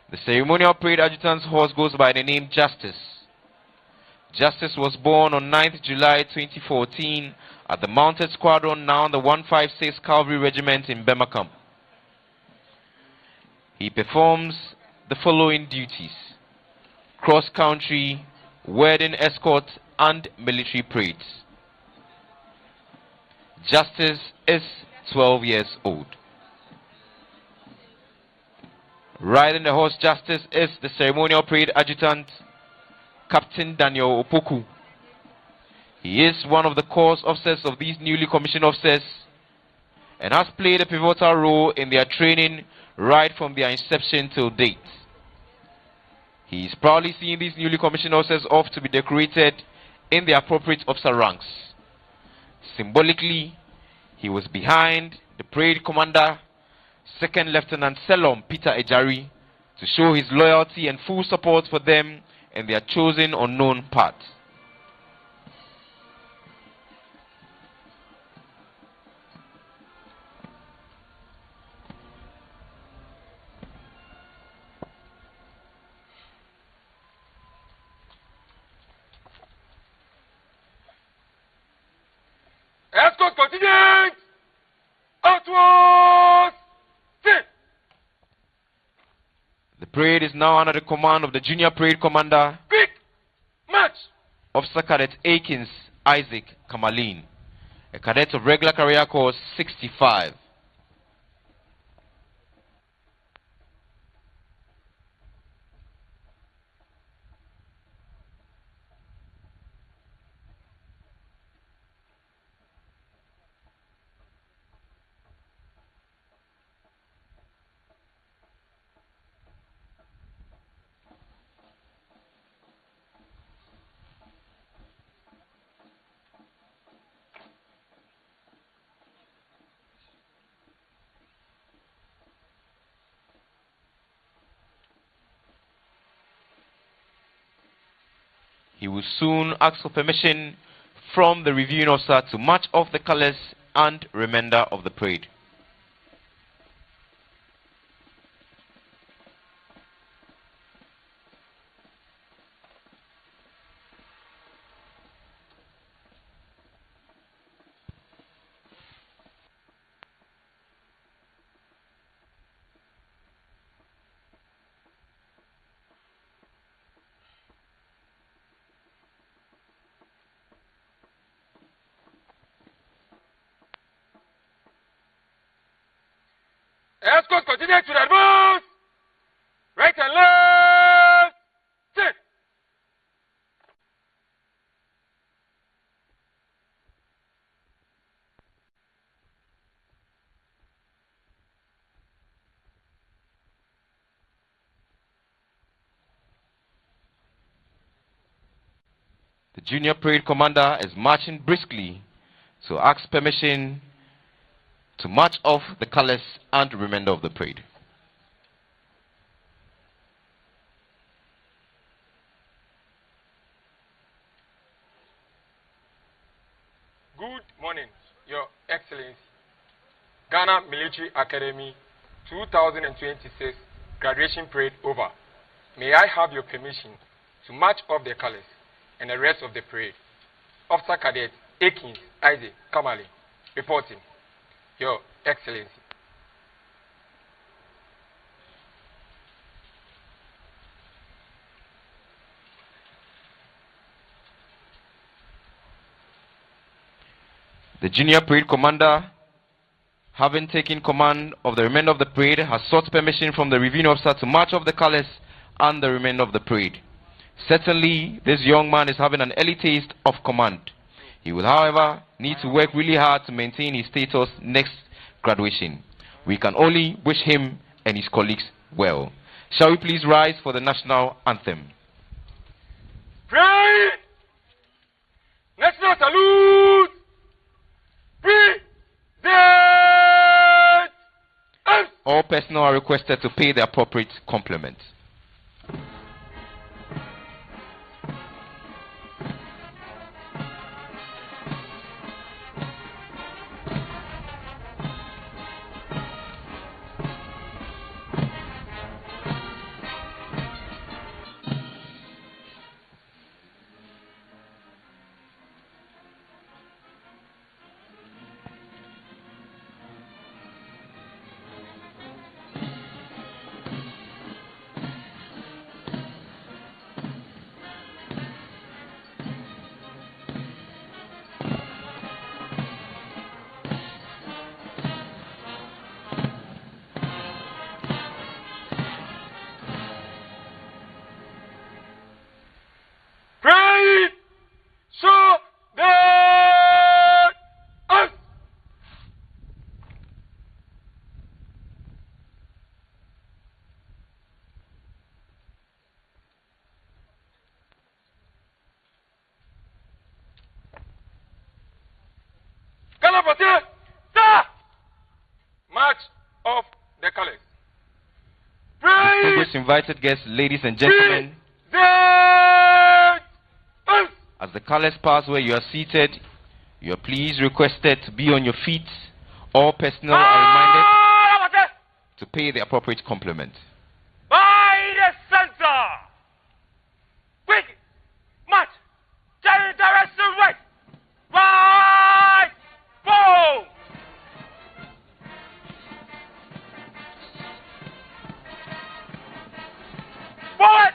The ceremonial parade adjutant's horse goes by the name Justice. Justice was born on 9th July 2014 at the Mounted Squadron, now the 156 Cavalry Regiment in Bemakam. He performs the following duties: cross-country, wedding escort, and military parades. Justice is 12 years old. Riding the horse Justice is the ceremonial parade adjutant, Captain Daniel Opoku. He is one of the corps officers of these newly commissioned officers and has played a pivotal role in their training right from their inception till date. He is proudly seeing these newly commissioned officers off to be decorated in the appropriate officer ranks. Symbolically, he was behind the parade commander, Second Lieutenant Selom Peter Ejari, to show his loyalty and full support for them and their chosen unknown path. Escort contingent! Outwards! Sit! The parade is now under the command of the Junior Parade Commander, Quick! March! Officer Cadet Akins Isaac Kamalin, a cadet of Regular Career Corps 65. He will soon ask for permission from the reviewing officer to march off the colors and remainder of the parade. Escort continue to advance! Right and left! Sit! The Junior Parade Commander is marching briskly to ask permission to march off the colors and remainder of the parade. Good morning, Your Excellency. Ghana Military Academy 2026 graduation parade over. May I have your permission to march off the colors and the rest of the parade? Officer Cadet Akins Isaac Kamali reporting. Your Excellency. The junior parade commander, having taken command of the remainder of the parade, has sought permission from the reviewing officer to march off the colors and the remainder of the parade. Certainly, this young man is having an early taste of command. He will, however, need to work really hard to maintain his status next graduation. We can only wish him and his colleagues well. Shall we please rise for the national anthem? Pray! National salute! All personnel are requested to pay the appropriate compliment. March of the colors. Distinguished invited guests, ladies and gentlemen, as the colors pass where you are seated, you are please requested to be on your feet. All personnel are reminded to pay the appropriate compliment. By the center! Quick! March! General direction west! Right! Boom! Forward!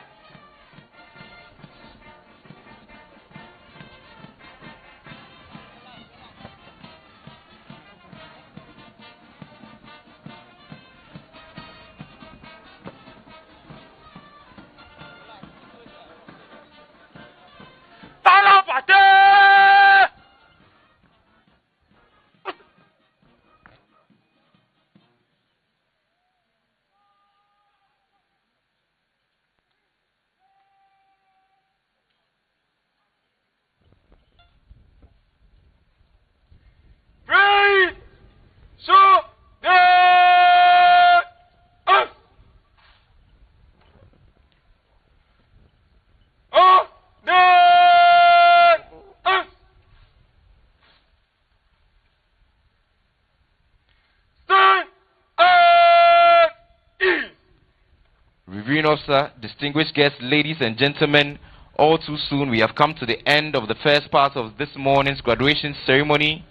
Reviewing officer, distinguished guests, ladies and gentlemen, all too soon we have come to the end of the first part of this morning's graduation ceremony.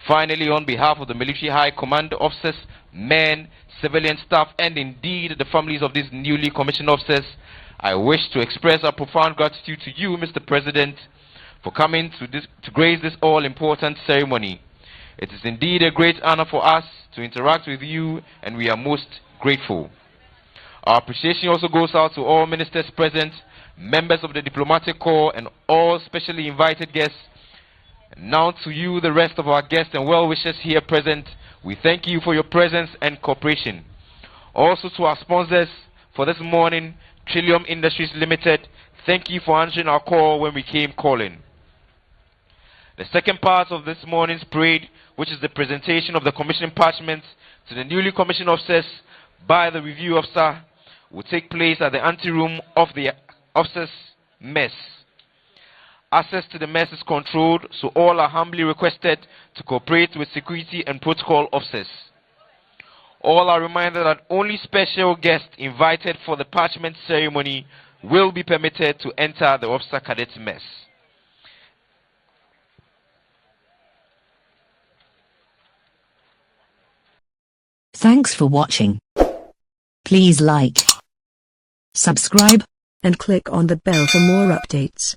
Finally, on behalf of the Military High Command officers, men, civilian staff, and indeed the families of these newly commissioned officers, I wish to express our profound gratitude to you, Mr. President, for coming to grace this all-important ceremony. It is indeed a great honor for us to interact with you, and we are most grateful. Our appreciation also goes out to all ministers present, members of the diplomatic corps, and all specially invited guests. And now to you, the rest of our guests and well-wishers here present, we thank you for your presence and cooperation. Also to our sponsors for this morning, Trillium Industries Limited, thank you for answering our call when we came calling. The second part of this morning's parade, which is the presentation of the commissioning parchments to the newly commissioned officers by the review officer, will take place at the anteroom of the officers' mess. Access to the mess is controlled, so all are humbly requested to cooperate with security and protocol officers. All are reminded that only special guests invited for the parchment ceremony will be permitted to enter the officer cadet mess. Thanks for watching. Please like, subscribe, and click on the bell for more updates.